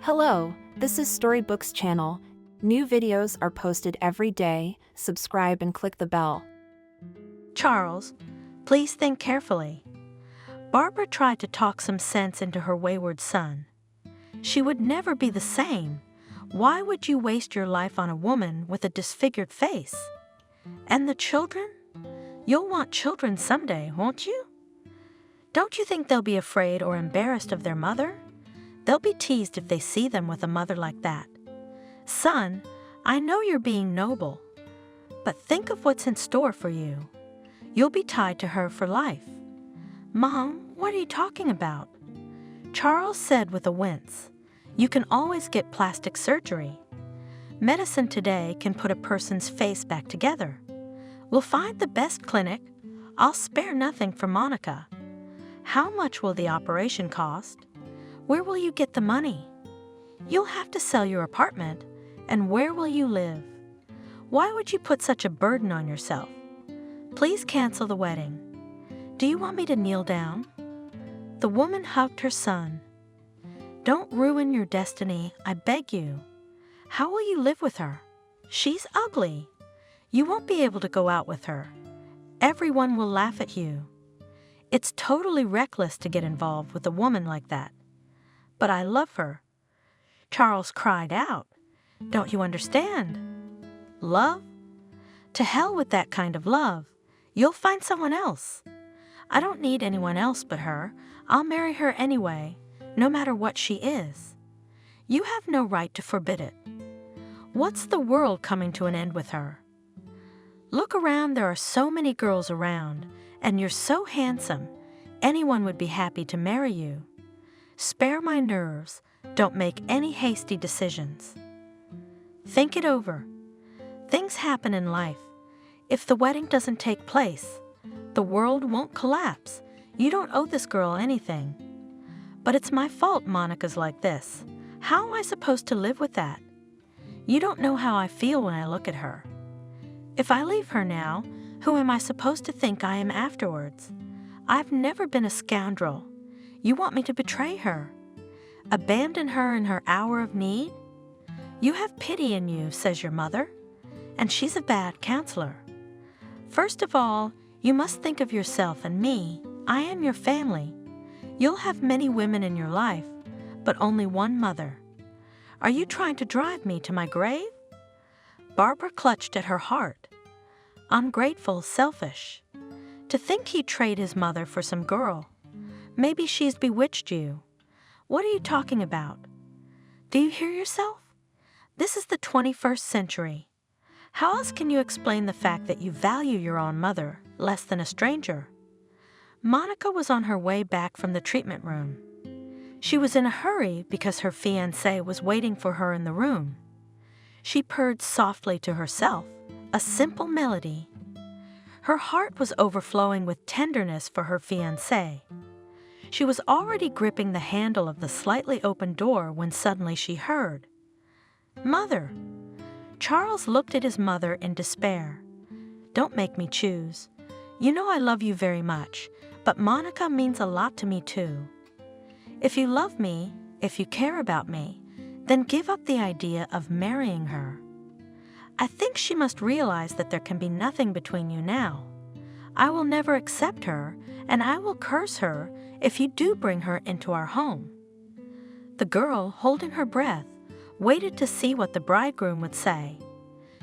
Hello, this is Storybooks channel. New videos are posted every day. Subscribe and click the bell. Charles, please think carefully. Barbara tried to talk some sense into her wayward son. She would never be the same. Why would you waste your life on a woman with a disfigured face? And the children? You'll want children someday, won't you? Don't you think they'll be afraid or embarrassed of their mother? They'll be teased if they see them with a mother like that. Son, I know you're being noble, but think of what's in store for you. You'll be tied to her for life. Mom, what are you talking about? Charles said with a wince, you can always get plastic surgery. Medicine today can put a person's face back together. We'll find the best clinic. I'll spare nothing for Monica. How much will the operation cost? Where will you get the money? You'll have to sell your apartment, and where will you live? Why would you put such a burden on yourself? Please cancel the wedding. Do you want me to kneel down? The woman hugged her son. Don't ruin your destiny, I beg you. How will you live with her? She's ugly. You won't be able to go out with her. Everyone will laugh at you. It's totally reckless to get involved with a woman like that. But I love her. Charles cried out. Don't you understand? Love? To hell with that kind of love. You'll find someone else. I don't need anyone else but her. I'll marry her anyway, no matter what she is. You have no right to forbid it. What's the world coming to an end with her? Look around, there are so many girls around, and you're so handsome, anyone would be happy to marry you. Spare my nerves. Don't make any hasty decisions. Think it over. Things happen in life. If the wedding doesn't take place, the world won't collapse. You don't owe this girl anything. But it's my fault Monica's like this. How am I supposed to live with that? You don't know how I feel when I look at her. If I leave her now, who am I supposed to think I am afterwards? I've never been a scoundrel. You want me to betray her? Abandon her in her hour of need? You have pity in you, says your mother, and she's a bad counselor. First of all, you must think of yourself and me. I am your family. You'll have many women in your life, but only one mother. Are you trying to drive me to my grave? Barbara clutched at her heart. Ungrateful, selfish. To think he'd trade his mother for some girl. Maybe she's bewitched you. What are you talking about? Do you hear yourself? This is the 21st century. How else can you explain the fact that you value your own mother less than a stranger? Monica was on her way back from the treatment room. She was in a hurry because her fiancé was waiting for her in the room. She purred softly to herself, a simple melody. Her heart was overflowing with tenderness for her fiancé. She was already gripping the handle of the slightly open door when suddenly she heard, "Mother!" Charles looked at his mother in despair. "Don't make me choose. You know I love you very much, but Monica means a lot to me too. If you love me, if you care about me, then give up the idea of marrying her. I think she must realize that there can be nothing between you now. I will never accept her, and I will curse her if you do bring her into our home." The girl, holding her breath, waited to see what the bridegroom would say.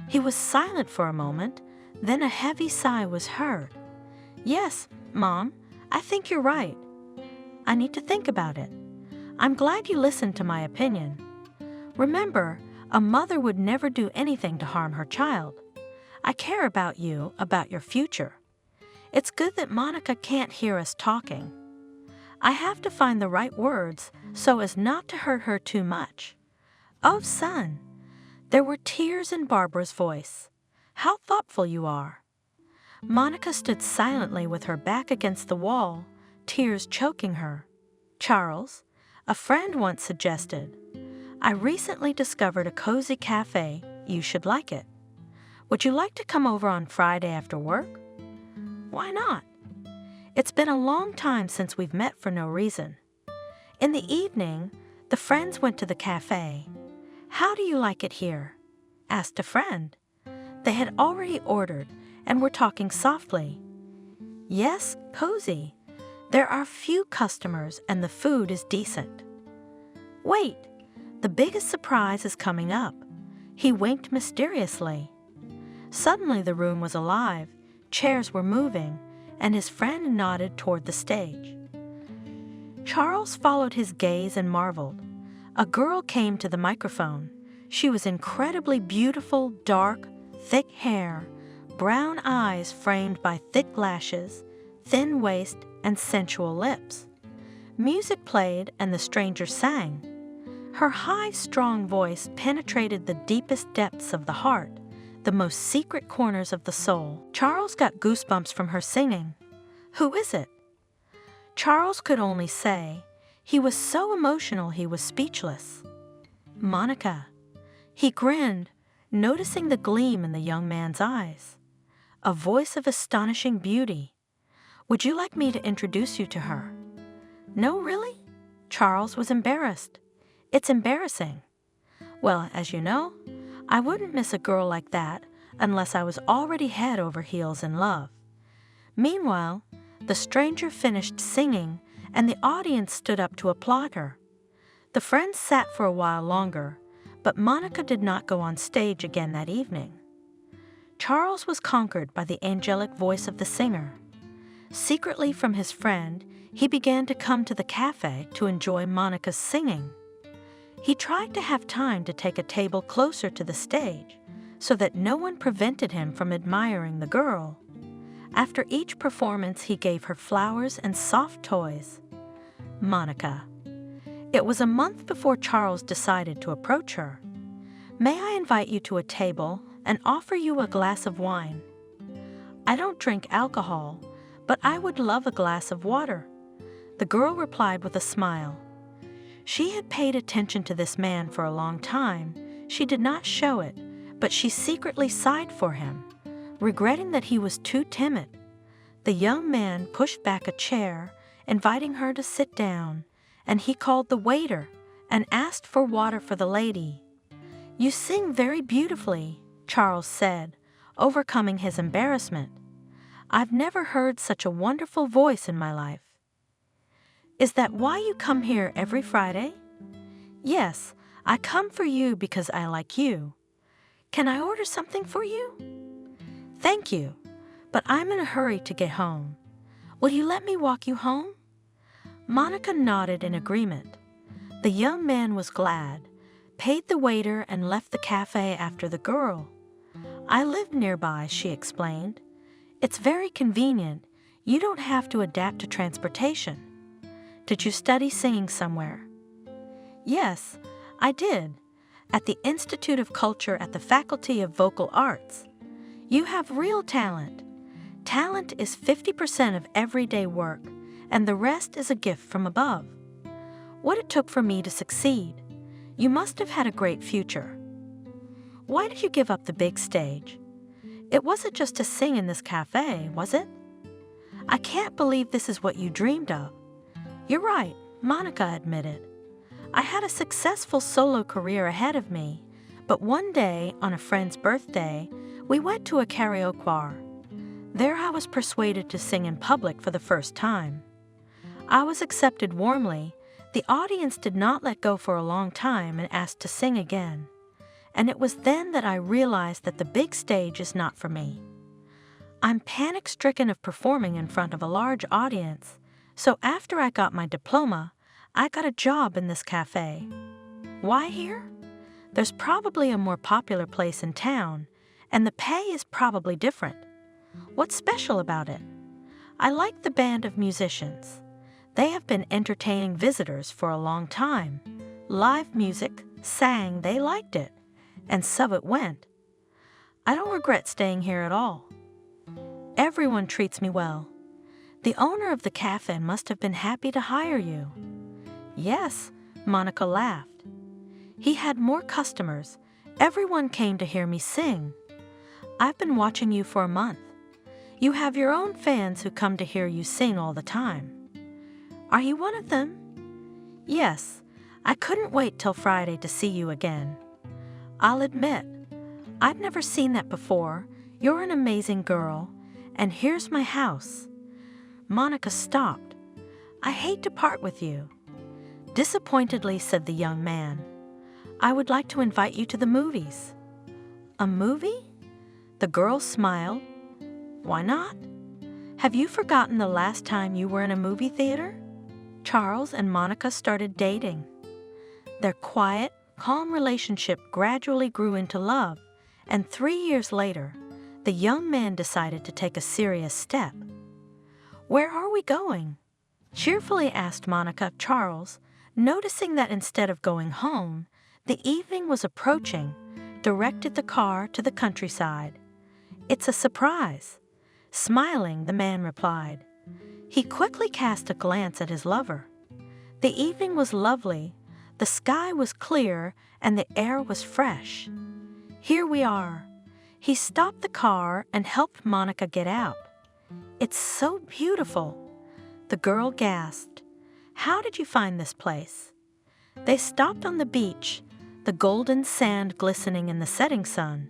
He was silent for a moment, then a heavy sigh was heard. "Yes, Mom, I think you're right. I need to think about it. I'm glad you listened to my opinion. Remember, a mother would never do anything to harm her child. I care about you, about your future. It's good that Monica can't hear us talking. I have to find the right words so as not to hurt her too much. Oh, son!" There were tears in Barbara's voice. "How thoughtful you are." Monica stood silently with her back against the wall, tears choking her. "Charles, a friend once suggested, I recently discovered a cozy cafe. You should like it. Would you like to come over on Friday after work?" "Why not? It's been a long time since we've met for no reason. In the evening, The friends went to the cafe. "How do you like it here?" asked a friend. They had already ordered and were talking softly. "Yes, cozy. There are few customers and the food is decent." "Wait, the biggest surprise is coming up." He winked mysteriously. Suddenly the room was alive, chairs were moving, and his friend nodded toward the stage. Charles followed his gaze and marveled. A girl came to the microphone. She was incredibly beautiful, dark, thick hair, brown eyes framed by thick lashes, thin waist, and sensual lips. Music played and the stranger sang. Her high, strong voice penetrated the deepest depths of the heart, the most secret corners of the soul. Charles got goosebumps from her singing. "Who is it?" Charles could only say, he was so emotional he was speechless. "Monica." He grinned, noticing the gleam in the young man's eyes. A voice of astonishing beauty. "Would you like me to introduce you to her?" "No, really?" Charles was embarrassed. "It's embarrassing." "Well, as you know, I wouldn't miss a girl like that unless I was already head over heels in love." Meanwhile, the stranger finished singing and the audience stood up to applaud her. The friends sat for a while longer, but Monica did not go on stage again that evening. Charles was conquered by the angelic voice of the singer. Secretly from his friend, he began to come to the cafe to enjoy Monica's singing. He tried to have time to take a table closer to the stage so that no one prevented him from admiring the girl. After each performance, he gave her flowers and soft toys. Monica. It was a month before Charles decided to approach her. "May I invite you to a table and offer you a glass of wine?" "I don't drink alcohol, but I would love a glass of water," the girl replied with a smile. She had paid attention to this man for a long time. She did not show it, but she secretly sighed for him, regretting that he was too timid. The young man pushed back a chair, inviting her to sit down, and he called the waiter and asked for water for the lady. "You sing very beautifully," Charles said, overcoming his embarrassment. "I've never heard such a wonderful voice in my life." "Is that why you come here every Friday?" "Yes, I come for you because I like you." "Can I order something for you?" "Thank you, but I'm in a hurry to get home. Will you let me walk you home?" Monica nodded in agreement. The young man was glad, paid the waiter, and left the cafe after the girl. "I live nearby," she explained. "It's very convenient. You don't have to adapt to transportation." "Did you study singing somewhere?" "Yes, I did, at the Institute of Culture at the Faculty of Vocal Arts." "You have real talent. Talent is 50% of everyday work, and the rest is a gift from above." "What it took for me to succeed. You must have had a great future." "Why did you give up the big stage? It wasn't just to sing in this cafe, was it?" "I can't believe this is what you dreamed of." "You're right," Monica admitted. "I had a successful solo career ahead of me, but one day, on a friend's birthday, we went to a karaoke. There I was persuaded to sing in public for the first time. I was accepted warmly. The audience did not let go for a long time and asked to sing again. And it was then that I realized that the big stage is not for me. I'm panic-stricken of performing in front of a large audience, so after I got my diploma, I got a job in this cafe." "Why here?" "There's probably a more popular place in town, and the pay is probably different." "What's special about it?" "I like the band of musicians. They have been entertaining visitors for a long time. Live music, sang, they liked it, and so it went. I don't regret staying here at all. Everyone treats me well. The owner of the cafe must have been happy to hire you." "Yes," Monica laughed. "He had more customers. Everyone came to hear me sing. I've been watching you for a month. You have your own fans who come to hear you sing all the time." "Are you one of them?" "Yes, I couldn't wait till Friday to see you again. I'll admit, I've never seen that before. You're an amazing girl, and here's my house." Monica stopped. "I hate to part with you." Disappointedly said the young man, "I would like to invite you to the movies." "A movie?" The girl smiled. "Why not? Have you forgotten the last time you were in a movie theater?" Charles and Monica started dating. Their quiet, calm relationship gradually grew into love, and 3 years later, the young man decided to take a serious step. "Where are we going?" cheerfully asked Monica of Charles, noticing that instead of going home, the evening was approaching, directed the car to the countryside. "It's a surprise." Smiling, the man replied. He quickly cast a glance at his lover. The evening was lovely, the sky was clear, and the air was fresh. "Here we are." He stopped the car and helped Monica get out. "It's so beautiful." The girl gasped. "How did you find this place?" They stopped on the beach, the golden sand glistening in the setting sun,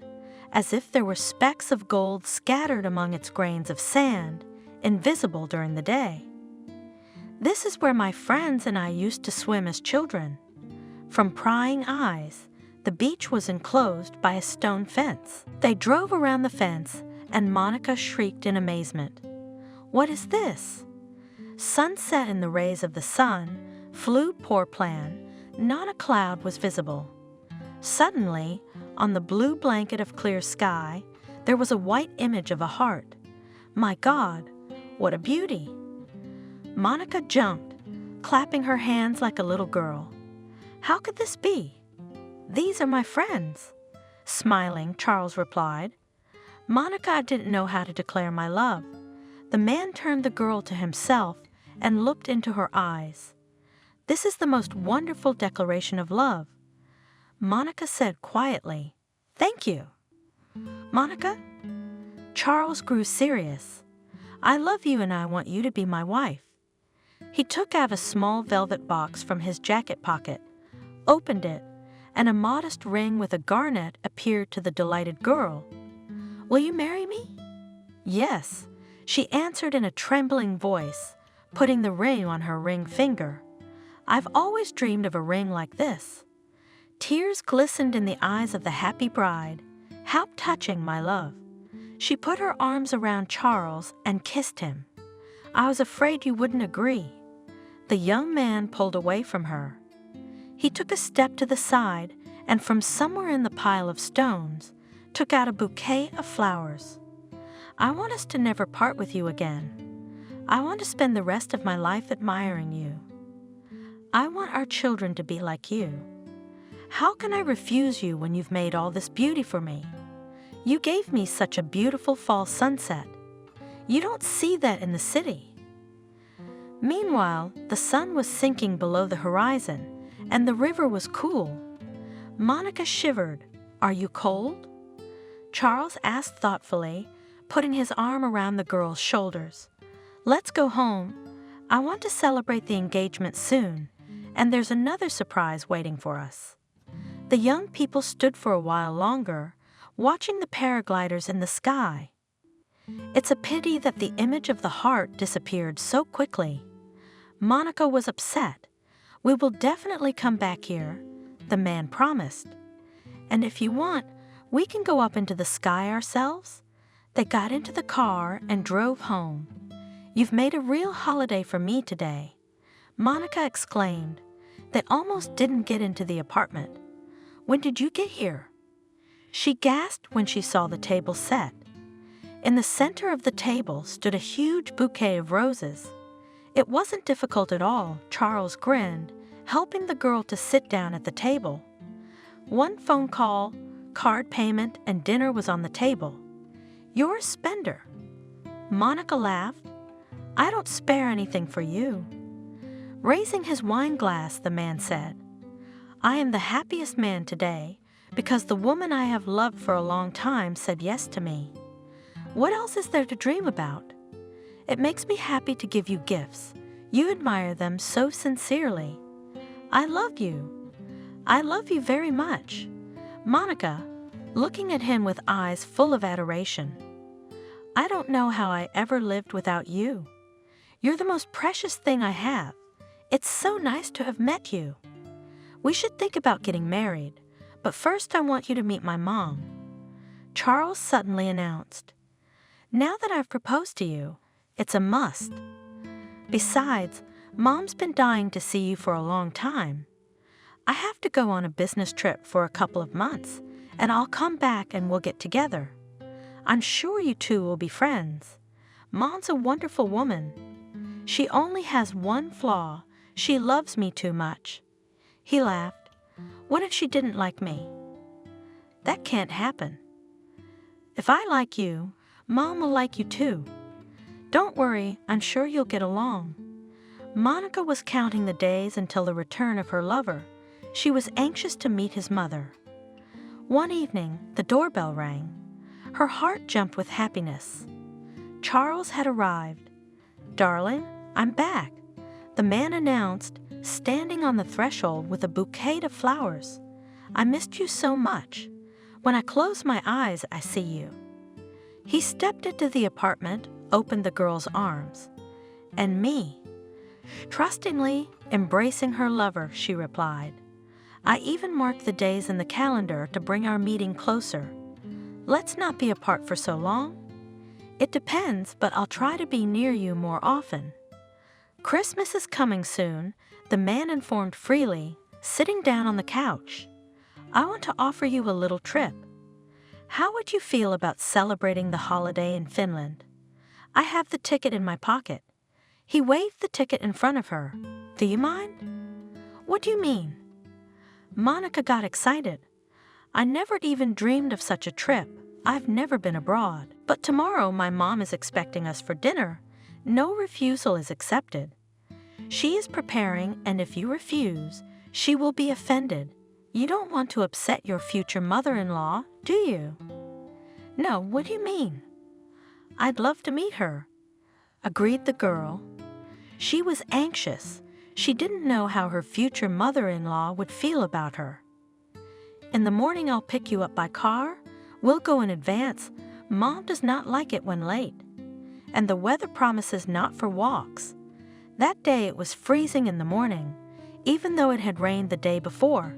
as if there were specks of gold scattered among its grains of sand, invisible during the day. "This is where my friends and I used to swim as children." From prying eyes, the beach was enclosed by a stone fence. They drove around the fence, and Monica shrieked in amazement. "What is this?" Sunset in the rays of the sun flew poor plan, not a cloud was visible. Suddenly, on the blue blanket of clear sky, there was a white image of a heart. "My God, what a beauty!" Monica jumped, clapping her hands like a little girl. "How could this be?" "These are my friends." Smiling, Charles replied. Monica didn't know how to declare my love. The man turned the girl to himself and looked into her eyes. "This is the most wonderful declaration of love." Monica said quietly, "Thank you." "Monica?" Charles grew serious. "I love you and I want you to be my wife." He took out a small velvet box from his jacket pocket, opened it, and a modest ring with a garnet appeared to the delighted girl. "Will you marry me?" "Yes," she answered in a trembling voice, putting the ring on her ring finger. "I've always dreamed of a ring like this." Tears glistened in the eyes of the happy bride. "How touching, my love." She put her arms around Charles and kissed him. "I was afraid you wouldn't agree." The young man pulled away from her. He took a step to the side and from somewhere in the pile of stones took out a bouquet of flowers. "I want us to never part with you again. I want to spend the rest of my life admiring you. I want our children to be like you. How can I refuse you when you've made all this beauty for me? You gave me such a beautiful fall sunset. You don't see that in the city." Meanwhile, the sun was sinking below the horizon, and the river was cool. Monica shivered. "Are you cold?" Charles asked thoughtfully, putting his arm around the girl's shoulders. "Let's go home. I want to celebrate the engagement soon, and there's another surprise waiting for us." The young people stood for a while longer, watching the paragliders in the sky. It's a pity that the image of the heart disappeared so quickly. Monica was upset. "We will definitely come back here," the man promised. "And if you want, we can go up into the sky ourselves." They got into the car and drove home. "You've made a real holiday for me today," Monica exclaimed. They almost didn't get into the apartment. "When did you get here?" She gasped when she saw the table set. In the center of the table stood a huge bouquet of roses. It wasn't difficult at all, Charles grinned, helping the girl to sit down at the table. One phone call, card payment, and dinner was on the table. "You're a spender." Monica laughed. "I don't spare anything for you." Raising his wine glass, the man said, "I am the happiest man today because the woman I have loved for a long time said yes to me. What else is there to dream about? It makes me happy to give you gifts. You admire them so sincerely." I love you. I love you very much. Monica, looking at him with eyes full of adoration. I don't know how I ever lived without you. You're the most precious thing I have. It's so nice to have met you. We should think about getting married, but first I want you to meet my mom. Charles suddenly announced. Now that I've proposed to you, it's a must. Besides, Mom's been dying to see you for a long time. I have to go on a business trip for a couple of months, and I'll come back and we'll get together. I'm sure you two will be friends. Mom's a wonderful woman. She only has one flaw. She loves me too much. He laughed. What if she didn't like me? That can't happen. If I like you, Mom will like you too. Don't worry, I'm sure you'll get along. Monica was counting the days until the return of her lover. She was anxious to meet his mother. One evening, the doorbell rang. Her heart jumped with happiness. Charles had arrived. Darling, I'm back, the man announced, standing on the threshold with a bouquet of flowers. I missed you so much. When I close my eyes, I see you. He stepped into the apartment, opened the girl's arms. And me. Trustingly embracing her lover, she replied. I even marked the days in the calendar to bring our meeting closer. Let's not be apart for so long. It depends, but I'll try to be near you more often. Christmas is coming soon, the man informed freely, sitting down on the couch. I want to offer you a little trip. How would you feel about celebrating the holiday in Finland? I have the ticket in my pocket. He waved the ticket in front of her. Do you mind? What do you mean? Monica got excited. I never even dreamed of such a trip. I've never been abroad. But tomorrow my mom is expecting us for dinner. No refusal is accepted. She is preparing, and if you refuse, she will be offended. You don't want to upset your future mother-in-law, do you? No, what do you mean? I'd love to meet her, agreed the girl. She was anxious. She didn't know how her future mother-in-law would feel about her. In the morning I'll pick you up by car. We'll go in advance. Mom does not like it when late. And the weather promises not for walks. That day it was freezing in the morning, even though it had rained the day before.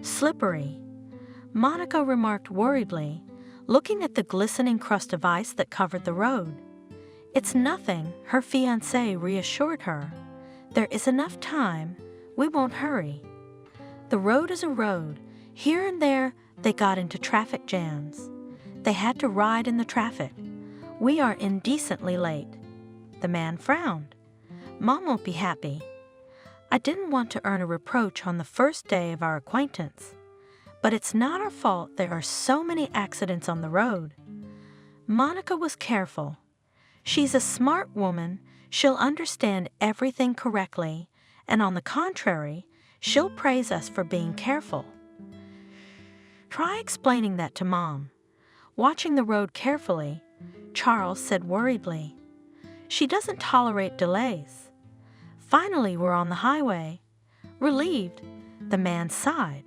Slippery, Monica remarked worriedly, looking at the glistening crust of ice that covered the road. It's nothing, her fiancé reassured her. There is enough time. We won't hurry. The road is a road. Here and there, they got into traffic jams. They had to ride in the traffic. We are indecently late. The man frowned. Mom won't be happy. I didn't want to earn a reproach on the first day of our acquaintance. But it's not our fault there are so many accidents on the road. Monica was careful. She's a smart woman. She'll understand everything correctly, and on the contrary, she'll praise us for being careful. Try explaining that to Mom. Watching the road carefully, Charles said worriedly. She doesn't tolerate delays. Finally, we're on the highway. Relieved, the man sighed.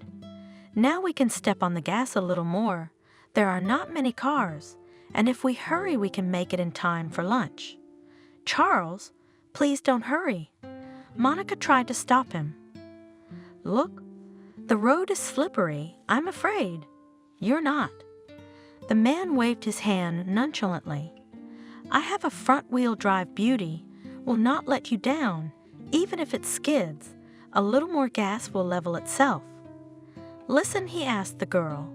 Now we can step on the gas a little more. There are not many cars, and if we hurry, we can make it in time for lunch. Charles, please don't hurry. Monica tried to stop him. Look, the road is slippery. I'm afraid. You're not. The man waved his hand nonchalantly. I have a front-wheel drive beauty. Will not let you down. Even if it skids, a little more gas will level itself. Listen, he asked the girl.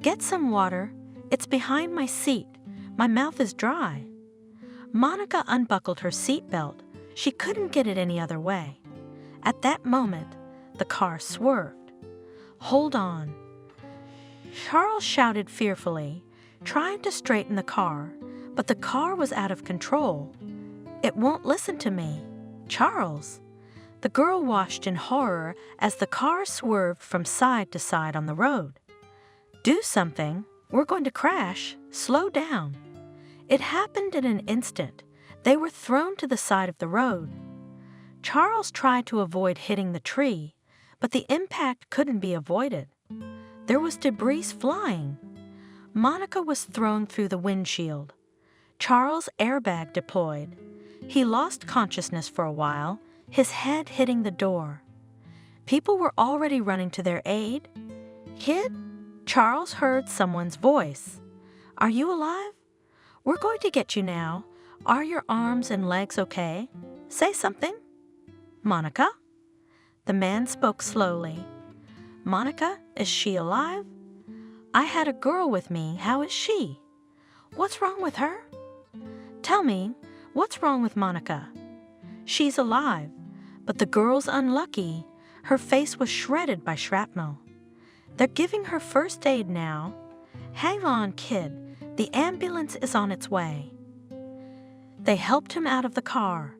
Get some water. It's behind my seat. My mouth is dry. Monica unbuckled her seatbelt. She couldn't get it any other way. At that moment, the car swerved. Hold on. Charles shouted fearfully, trying to straighten the car, but the car was out of control. It won't listen to me. Charles. The girl watched in horror as the car swerved from side to side on the road. Do something. We're going to crash. Slow down. It happened in an instant. They were thrown to the side of the road. Charles tried to avoid hitting the tree, but the impact couldn't be avoided. There was debris flying. Monica was thrown through the windshield. Charles' airbag deployed. He lost consciousness for a while, his head hitting the door. People were already running to their aid. "Kid?" Charles heard someone's voice. "Are you alive? We're going to get you now. Are your arms and legs okay? Say something." "Monica?" The man spoke slowly. "Monica, is she alive? I had a girl with me. How is she? What's wrong with her? Tell me, what's wrong with Monica?" "She's alive, but the girl's unlucky. Her face was shredded by shrapnel. They're giving her first aid now. Hang on, kid. The ambulance is on its way." They helped him out of the car.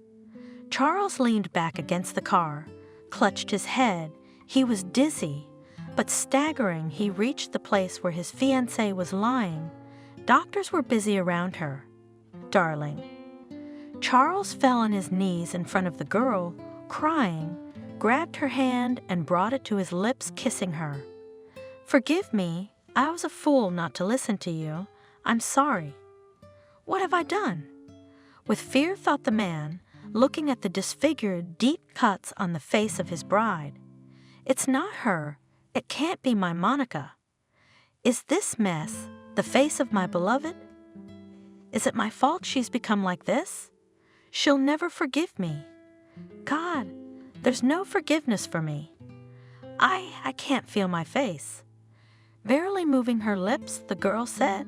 Charles leaned back against the car, clutched his head. He was dizzy, but staggering, he reached the place where his fiancée was lying. Doctors were busy around her. "Darling." Charles fell on his knees in front of the girl, crying, grabbed her hand and brought it to his lips, kissing her. "Forgive me. I was a fool not to listen to you. I'm sorry." "What have I done?" With fear thought the man, looking at the disfigured, deep cuts on the face of his bride. "It's not her. It can't be my Monica. Is this mess the face of my beloved? Is it my fault she's become like this? She'll never forgive me. God, there's no forgiveness for me. I can't feel my face." Barely moving her lips, the girl said.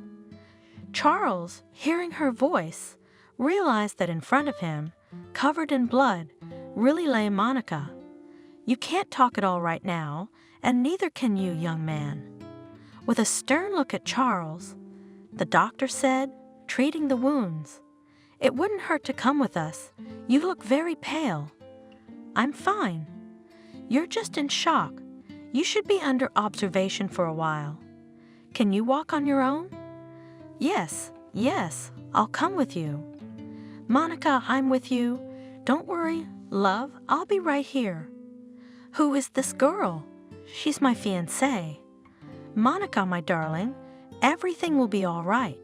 Charles, hearing her voice, realized that in front of him, covered in blood, really lay Monica. "You can't talk at all right now, and neither can you, young man." With a stern look at Charles, the doctor said, treating the wounds, "It wouldn't hurt to come with us. You look very pale." "I'm fine." "You're just in shock. You should be under observation for a while." "Can you walk on your own?" Yes, I'll come with you." "Monica, I'm with you. Don't worry, love, I'll be right here." "Who is this girl?" "She's my fiancée." "Monica, my darling, everything will be all right."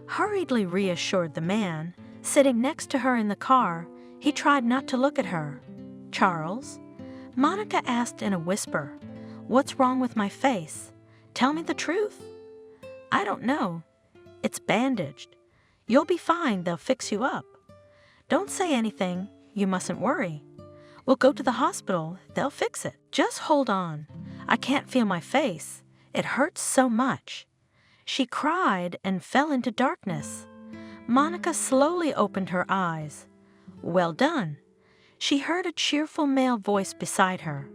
Hurriedly reassured the man, sitting next to her in the car, he tried not to look at her. "Charles?" Monica asked in a whisper, "What's wrong with my face? Tell me the truth." "I don't know. It's bandaged. You'll be fine, they'll fix you up." "Don't say anything, you mustn't worry. We'll go to the hospital, they'll fix it. Just hold on. I can't feel my face. It hurts so much." She cried and fell into darkness. Monica slowly opened her eyes. "Well done." She heard a cheerful male voice beside her.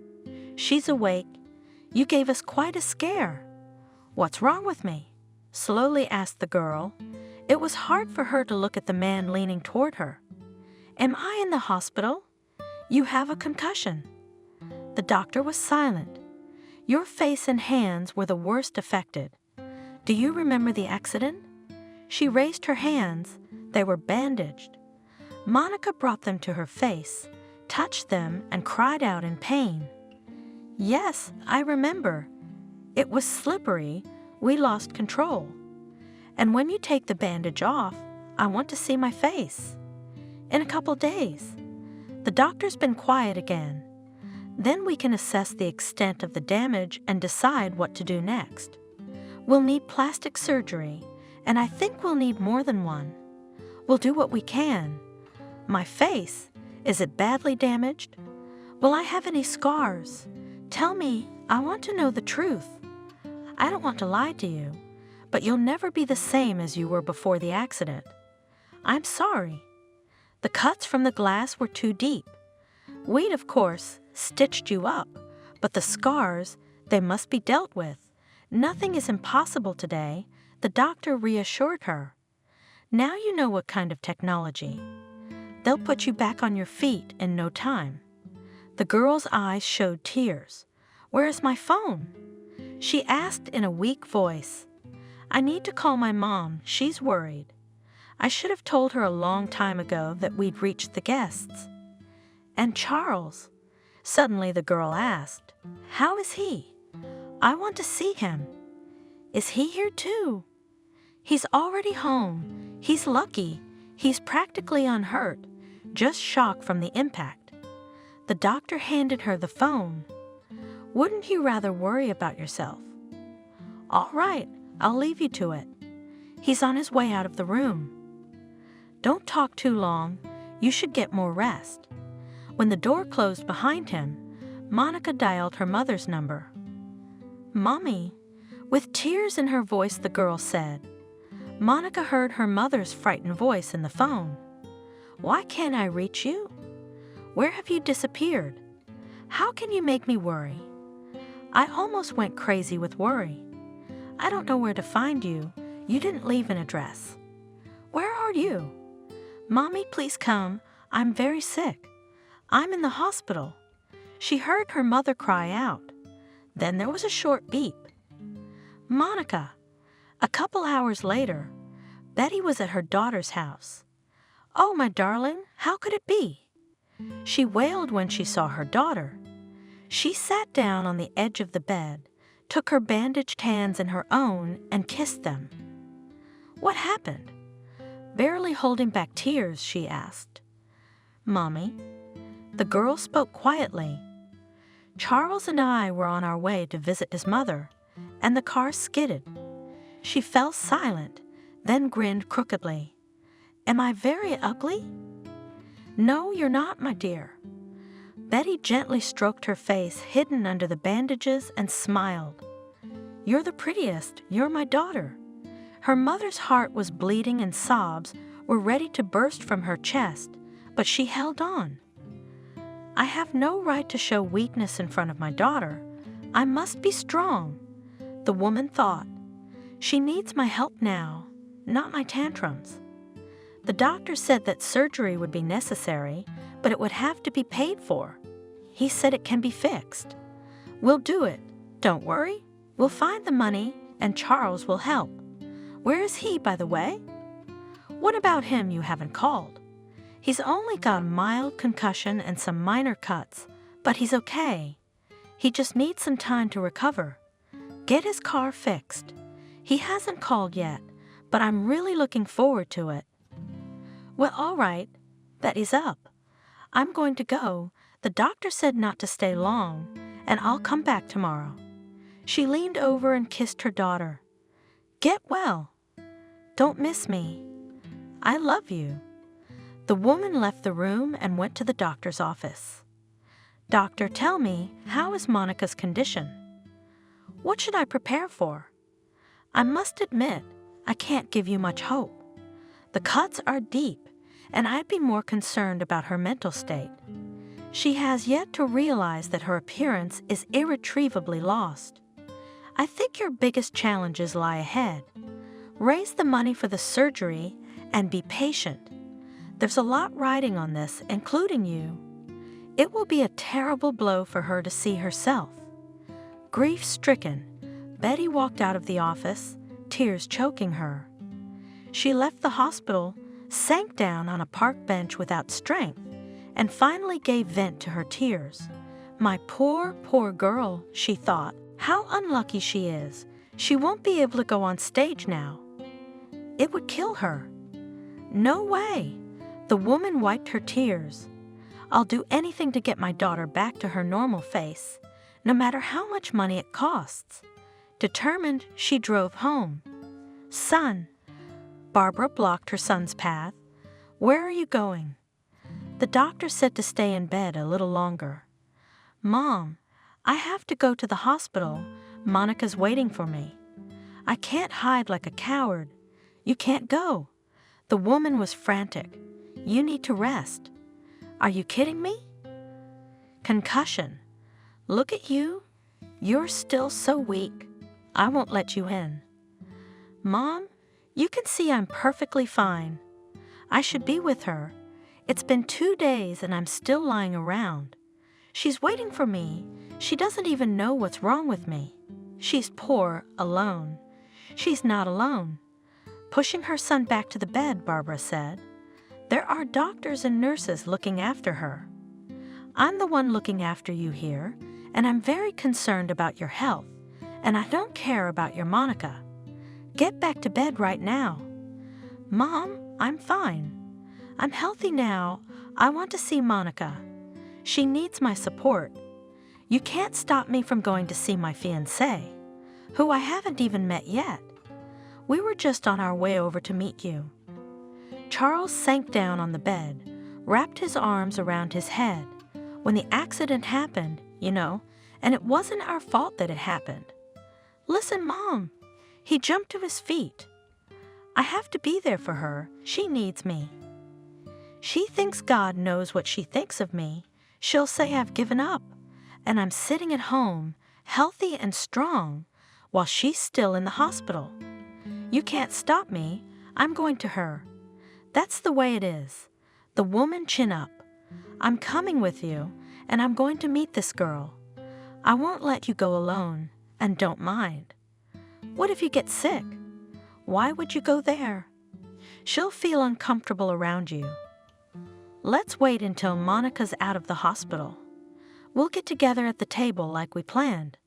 "She's awake. You gave us quite a scare." "What's wrong with me?" slowly asked the girl. It was hard for her to look at the man leaning toward her. "Am I in the hospital?" "You have a concussion." The doctor was silent. "Your face and hands were the worst affected. Do you remember the accident?" She raised her hands. They were bandaged. Monica brought them to her face, touched them, and cried out in pain. "Yes, I remember. It was slippery. We lost control. And when you take the bandage off, I want to see my face." "In a couple days." The doctor's been quiet again. "Then we can assess the extent of the damage and decide what to do next. We'll need plastic surgery, and I think we'll need more than one. We'll do what we can. My face, is it badly damaged? Will I have any scars? Tell me, I want to know the truth. I don't want to lie to you, but you'll never be the same as you were before the accident. I'm sorry. The cuts from the glass were too deep. We'd, of course, stitched you up, but the scars, they must be dealt with. Nothing is impossible today," the doctor reassured her. "Now you know what kind of technology. They'll put you back on your feet in no time." The girl's eyes showed tears. "Where is my phone?" She asked in a weak voice. "I need to call my mom. She's worried. I should have told her a long time ago that we'd reached the guests." And Charles? Suddenly the girl asked, "How is he? I want to see him." "Is he here too?" "He's already home. He's lucky. He's practically unhurt, just shocked from the impact." The doctor handed her the phone. "Wouldn't you rather worry about yourself?" "All right, I'll leave you to it. He's on his way out of the room." "Don't talk too long. You should get more rest." When the door closed behind him, Monica dialed her mother's number. "Mommy," with tears in her voice, the girl said. Monica heard her mother's frightened voice in the phone. "Why can't I reach you? Where have you disappeared? How can you make me worry? I almost went crazy with worry. I don't know where to find you. You didn't leave an address. Where are you? Mommy, please come. I'm very sick. I'm in the hospital." She heard her mother cry out. Then there was a short beep. "Monica." A couple hours later, Betty was at her daughter's house. "Oh, my darling, how could it be?" She wailed when she saw her daughter. She sat down on the edge of the bed, took her bandaged hands in her own, and kissed them. "What happened?" Barely holding back tears, she asked. "Mommy." The girl spoke quietly. "Charles and I were on our way to visit his mother, and the car skidded." She fell silent, then grinned crookedly. "Am I very ugly?" "No, you're not, my dear." Betty gently stroked her face hidden under the bandages and smiled. "You're the prettiest. You're my daughter." Her mother's heart was bleeding and sobs were ready to burst from her chest, but she held on. "I have no right to show weakness in front of my daughter. I must be strong," the woman thought. "She needs my help now, not my tantrums." The doctor said that surgery would be necessary, but it would have to be paid for. He said it can be fixed. "We'll do it. Don't worry. We'll find the money, and Charles will help." "Where is he, by the way?" "What about him? You haven't called." "He's only got a mild concussion and some minor cuts, but he's okay. He just needs some time to recover. Get his car fixed. He hasn't called yet, but I'm really looking forward to it." "Well, all right." Betty's up. "I'm going to go. The doctor said not to stay long, and I'll come back tomorrow." She leaned over and kissed her daughter. "Get well. Don't miss me. I love you." The woman left the room and went to the doctor's office. "Doctor, tell me, how is Monica's condition?" "What should I prepare for?" "I must admit, I can't give you much hope. The cuts are deep, and I'd be more concerned about her mental state. She has yet to realize that her appearance is irretrievably lost. I think your biggest challenges lie ahead. Raise the money for the surgery and be patient. There's a lot riding on this, including you. It will be a terrible blow for her to see herself." Grief-stricken, Betty walked out of the office, tears choking her. She left the hospital, sank down on a park bench without strength, and finally gave vent to her tears. "My poor, poor girl," she thought. "How unlucky she is. She won't be able to go on stage now. It would kill her." "No way." The woman wiped her tears. "I'll do anything to get my daughter back to her normal face, no matter how much money it costs." Determined, she drove home. "Son." Barbara blocked her son's path. "Where are you going?" The doctor said to stay in bed a little longer. "Mom, I have to go to the hospital. Monica's waiting for me." "I can't hide like a coward." "You can't go." The woman was frantic. "You need to rest." "Are you kidding me?" "Concussion. Look at you. You're still so weak. I won't let you in." "Mom, you can see I'm perfectly fine. I should be with her. It's been 2 days and I'm still lying around. She's waiting for me. She doesn't even know what's wrong with me. She's poor, alone." "She's not alone." Pushing her son back to the bed, Barbara said, "There are doctors and nurses looking after her." I'm the one looking after you here, and I'm very concerned about your health, and I don't care about your Monica. Get back to bed right now. Mom, I'm fine. I'm healthy now. I want to see Monica. She needs my support. You can't stop me from going to see my fiancé, who I haven't even met yet. We were just on our way over to meet you. Charles sank down on the bed, wrapped his arms around his head. When the accident happened, and it wasn't our fault that it happened. Listen, Mom. He jumped to his feet. I have to be there for her. She needs me. She thinks God knows what she thinks of me. She'll say I've given up, and I'm sitting at home, healthy and strong, while she's still in the hospital. You can't stop me. I'm going to her. That's the way it is. The woman chin up. I'm coming with you, and I'm going to meet this girl. I won't let you go alone, and don't mind. What if you get sick? Why would you go there? She'll feel uncomfortable around you. Let's wait until Monica's out of the hospital. We'll get together at the table like we planned.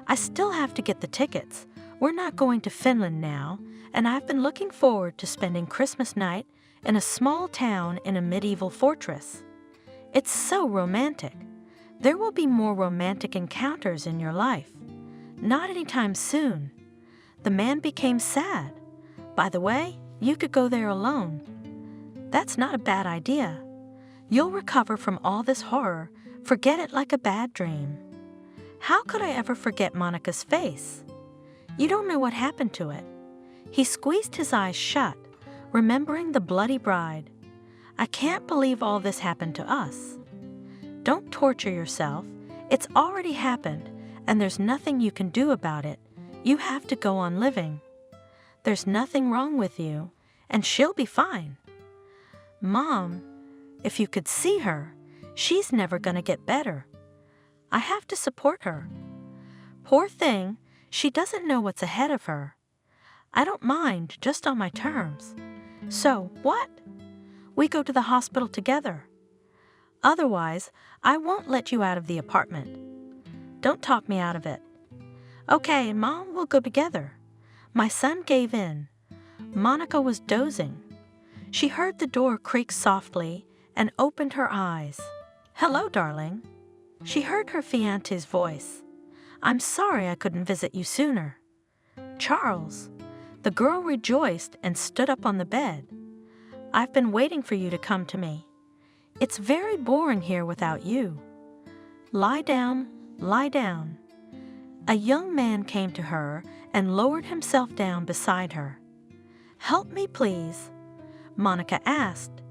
I still have to get the tickets. We're not going to Finland now, and I've been looking forward to spending Christmas night in a small town in a medieval fortress. It's so romantic. There will be more romantic encounters in your life. Not anytime soon. The man became sad. By the way, you could go there alone. That's not a bad idea. You'll recover from all this horror. Forget it like a bad dream. How could I ever forget Monica's face? You don't know what happened to it. He squeezed his eyes shut, remembering the bloody bride. I can't believe all this happened to us. Don't torture yourself. It's already happened, and there's nothing you can do about it. You have to go on living. There's nothing wrong with you, and she'll be fine. Mom, if you could see her, she's never going to get better. I have to support her. Poor thing, she doesn't know what's ahead of her. I don't mind, just on my terms. So, what? We go to the hospital together. Otherwise, I won't let you out of the apartment. Don't talk me out of it. Okay, Mom, we'll go together. My son gave in. Monica was dozing. She heard the door creak softly and opened her eyes. Hello, darling. She heard her fiancé's voice. I'm sorry I couldn't visit you sooner. Charles. The girl rejoiced and stood up on the bed. I've been waiting for you to come to me. It's very boring here without you. Lie down, lie down. A young man came to her and lowered himself down beside her. Help me, please, Monica asked.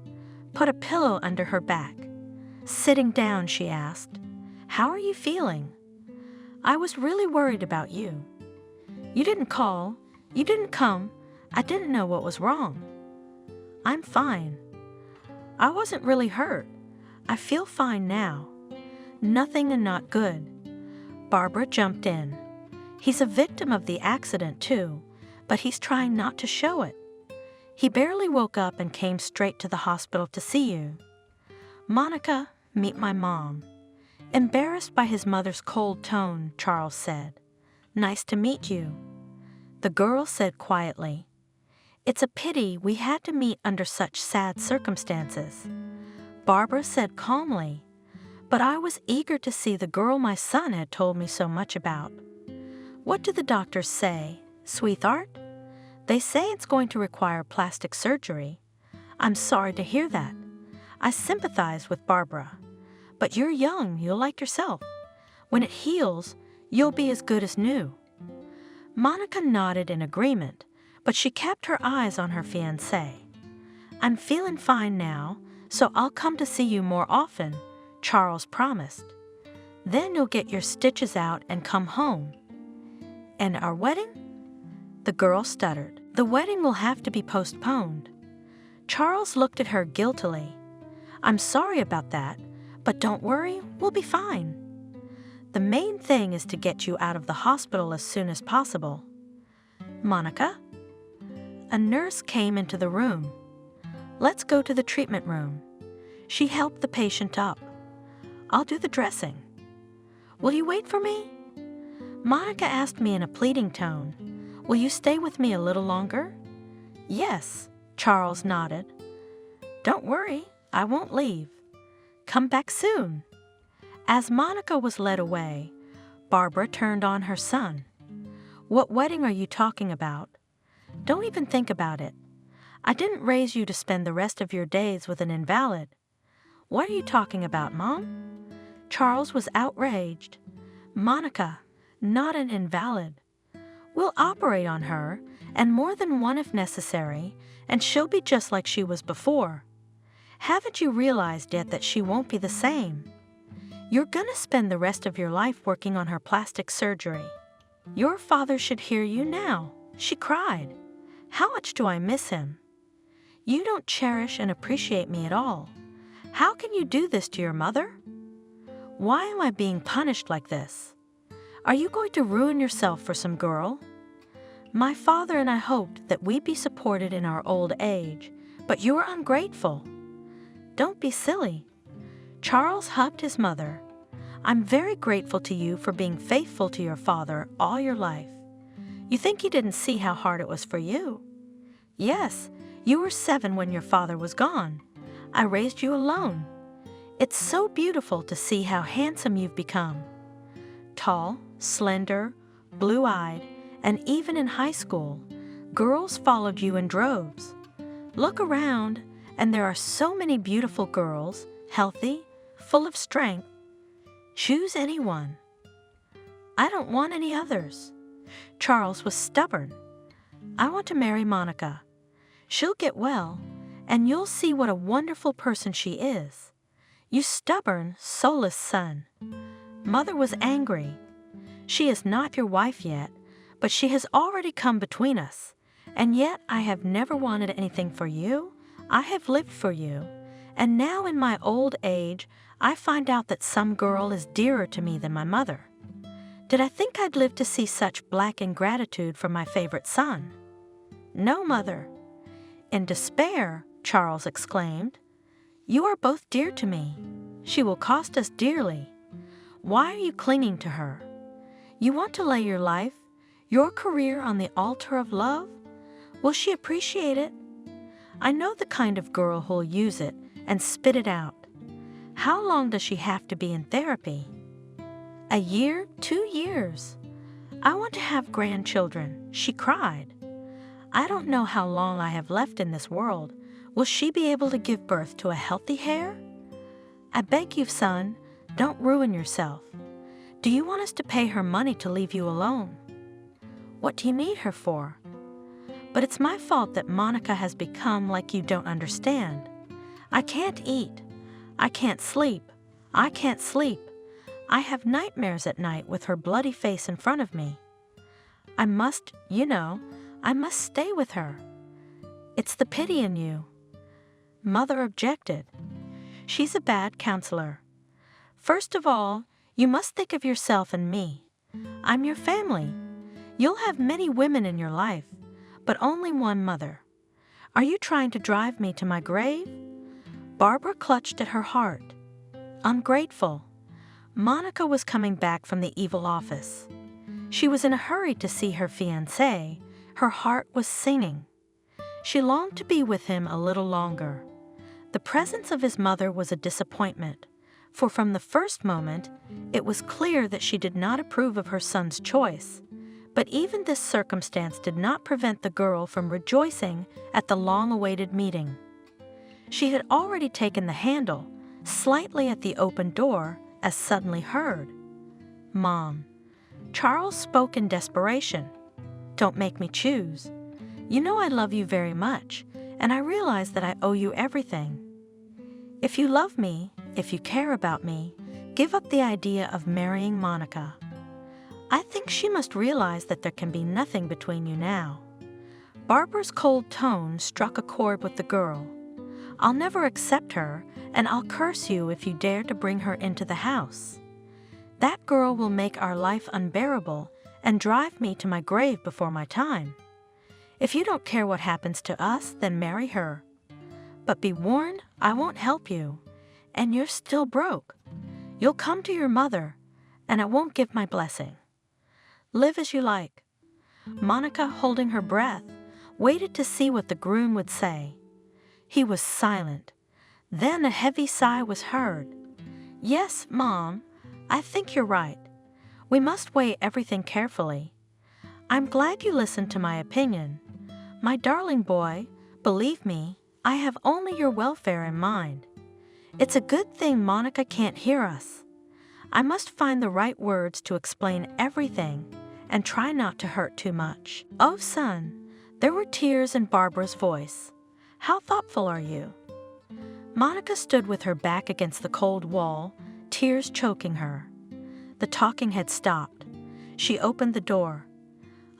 Put a pillow under her back. Sitting down, she asked, How are you feeling? I was really worried about you. You didn't call. You didn't come. I didn't know what was wrong. I'm fine. I wasn't really hurt. I feel fine now. Nothing and not good. Barbara jumped in. He's a victim of the accident, too, but he's trying not to show it. He barely woke up and came straight to the hospital to see you. Monica, meet my mom. Embarrassed by his mother's cold tone, Charles said, Nice to meet you. The girl said quietly, It's a pity we had to meet under such sad circumstances. Barbara said calmly, But I was eager to see the girl my son had told me so much about. What do the doctors say, sweetheart? They say it's going to require plastic surgery. I'm sorry to hear that. I sympathize with Barbara. But you're young, you'll like yourself. When it heals, you'll be as good as new. Monica nodded in agreement, but she kept her eyes on her fiancé. I'm feeling fine now, so I'll come to see you more often, Charles promised. Then you'll get your stitches out and come home. And our wedding? The girl stuttered. The wedding will have to be postponed. Charles looked at her guiltily. I'm sorry about that, but don't worry, we'll be fine. The main thing is to get you out of the hospital as soon as possible. Monica? A nurse came into the room. Let's go to the treatment room. She helped the patient up. I'll do the dressing. Will you wait for me? Monica asked me in a pleading tone. Will you stay with me a little longer? Yes, Charles nodded. Don't worry, I won't leave. Come back soon. As Monica was led away, Barbara turned on her son. What wedding are you talking about? Don't even think about it. I didn't raise you to spend the rest of your days with an invalid. What are you talking about, Mom? Charles was outraged. Monica, not an invalid. We'll operate on her, and more than one if necessary, and she'll be just like she was before. Haven't you realized yet that she won't be the same? You're gonna spend the rest of your life working on her plastic surgery. Your father should hear you now, she cried. How much do I miss him? You don't cherish and appreciate me at all. How can you do this to your mother? Why am I being punished like this? Are you going to ruin yourself for some girl? My father and I hoped that we'd be supported in our old age, but you are ungrateful. Don't be silly. Charles hugged his mother. I'm very grateful to you for being faithful to your father all your life. You think he didn't see how hard it was for you? Yes, you were 7 when your father was gone. I raised you alone. It's so beautiful to see how handsome you've become. Tall, slender, blue-eyed, and even in high school, girls followed you in droves. Look around, and there are so many beautiful girls, healthy, full of strength. Choose anyone. I don't want any others. Charles was stubborn. I want to marry Monica. She'll get well, and you'll see what a wonderful person she is. You stubborn, soulless son. Mother was angry. She is not your wife yet, but she has already come between us. And yet I have never wanted anything for you. I have lived for you. And now in my old age, I find out that some girl is dearer to me than my mother. Did I think I'd live to see such black ingratitude for my favorite son? No, Mother. In despair, Charles exclaimed, You are both dear to me. She will cost us dearly. Why are you clinging to her? You want to lay your life, your career on the altar of love? Will she appreciate it? I know the kind of girl who'll use it and spit it out. How long does she have to be in therapy? A year, 2 years. I want to have grandchildren, she cried. I don't know how long I have left in this world. Will she be able to give birth to a healthy heir? I beg you, son, don't ruin yourself. Do you want us to pay her money to leave you alone? What do you need her for? But it's my fault that Monica has become like you don't understand. I can't eat. I can't sleep. I can't sleep. I have nightmares at night with her bloody face in front of me. I must stay with her. It's the pity in you. Mother objected. She's a bad counselor. First of all, you must think of yourself and me. I'm your family. You'll have many women in your life, but only one mother. Are you trying to drive me to my grave? Barbara clutched at her heart. Ungrateful. Monica was coming back from the evil office. She was in a hurry to see her fiancé. Her heart was singing. She longed to be with him a little longer. The presence of his mother was a disappointment, for from the first moment, it was clear that she did not approve of her son's choice. But even this circumstance did not prevent the girl from rejoicing at the long-awaited meeting. She had already taken the handle, slightly at the open door, as suddenly heard. Mom. Charles spoke in desperation. Don't make me choose. You know I love you very much, and I realize that I owe you everything. If you love me, if you care about me, give up the idea of marrying Monica. I think she must realize that there can be nothing between you now. Barbara's cold tone struck a chord with the girl. I'll never accept her, and I'll curse you if you dare to bring her into the house. That girl will make our life unbearable and drive me to my grave before my time. If you don't care what happens to us, then marry her. But be warned, I won't help you. And you're still broke. You'll come to your mother, and I won't give my blessing. Live as you like." Monica, holding her breath, waited to see what the groom would say. He was silent. Then a heavy sigh was heard. "Yes, Mom, I think you're right. We must weigh everything carefully. I'm glad you listened to my opinion. My darling boy, believe me, I have only your welfare in mind. It's a good thing Monica can't hear us. I must find the right words to explain everything and try not to hurt too much." "Oh, son," there were tears in Barbara's voice. "How thoughtful are you?" Monica stood with her back against the cold wall, tears choking her. The talking had stopped. She opened the door.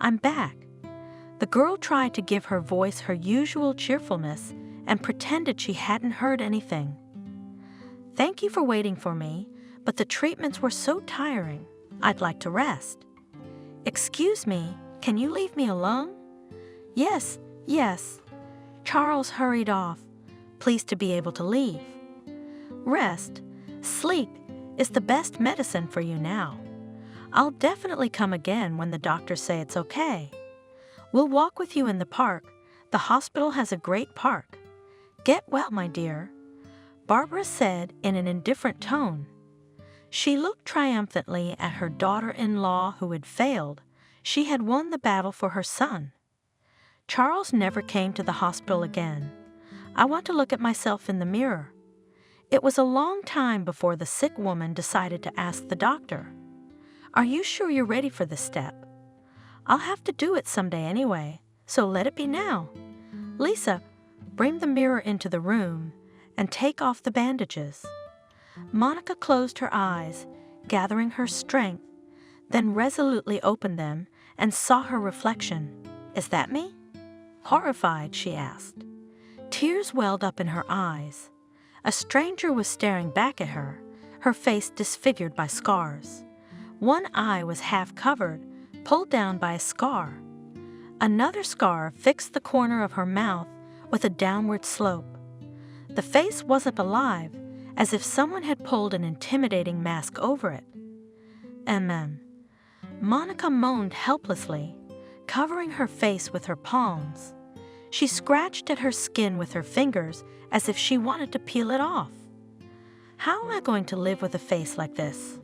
"I'm back." The girl tried to give her voice her usual cheerfulness and pretended she hadn't heard anything. "Thank you for waiting for me, but the treatments were so tiring. I'd like to rest." "Excuse me, can you leave me alone?" "Yes, yes." Charles hurried off, pleased to be able to leave. "Rest, sleep is the best medicine for you now. I'll definitely come again when the doctors say it's okay. We'll walk with you in the park. The hospital has a great park. Get well, my dear," Barbara said in an indifferent tone. She looked triumphantly at her daughter-in-law who had failed. She had won the battle for her son. Charles never came to the hospital again. I want to look at myself in the mirror. It was a long time before the sick woman decided to ask the doctor, "Are you sure you're ready for this step?" "I'll have to do it someday anyway, so let it be now. Lisa, bring the mirror into the room and take off the bandages." Monica closed her eyes, gathering her strength, then resolutely opened them and saw her reflection. "Is that me?" Horrified, she asked. Tears welled up in her eyes. A stranger was staring back at her, her face disfigured by scars. One eye was half covered, pulled down by a scar. Another scar fixed the corner of her mouth with a downward slope. The face wasn't alive, as if someone had pulled an intimidating mask over it. Monica moaned helplessly, covering her face with her palms. She scratched at her skin with her fingers as if she wanted to peel it off. "How am I going to live with a face like this?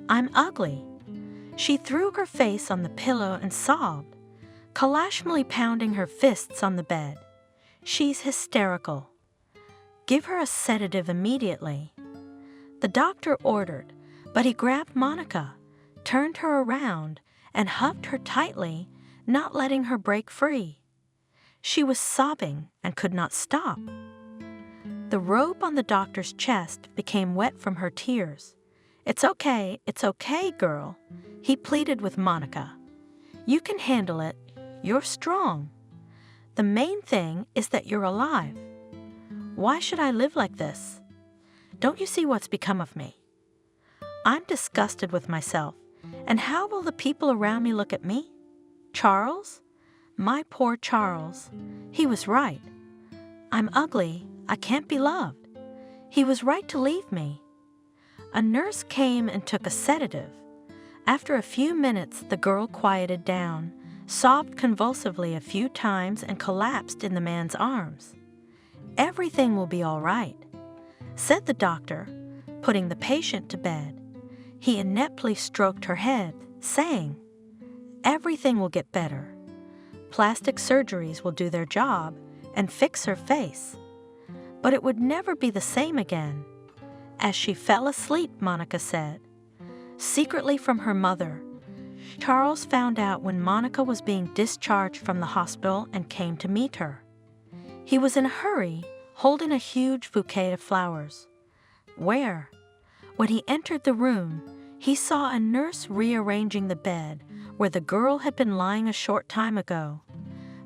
I'm ugly." She threw her face on the pillow and sobbed, kalashmally pounding her fists on the bed. "She's hysterical. Give her a sedative immediately." The doctor ordered, but he grabbed Monica, turned her around, and hugged her tightly, not letting her break free. She was sobbing and could not stop. The robe on the doctor's chest became wet from her tears. It's okay, girl," he pleaded with Monica. "You can handle it. You're strong. The main thing is that you're alive. Why should I live like this? Don't you see what's become of me? I'm disgusted with myself, and how will the people around me look at me? Charles? My poor Charles. He was right. I'm ugly. I can't be loved. He was right to leave me." A nurse came and took a sedative. After a few minutes, the girl quieted down, sobbed convulsively a few times, and collapsed in the man's arms. "Everything will be all right," said the doctor, putting the patient to bed. He ineptly stroked her head, saying, "Everything will get better. Plastic surgeries will do their job and fix her face. But it would never be the same again." As she fell asleep, Monica said, secretly from her mother, Charles found out when Monica was being discharged from the hospital and came to meet her. He was in a hurry, holding a huge bouquet of flowers. Where? When he entered the room, he saw a nurse rearranging the bed where the girl had been lying a short time ago.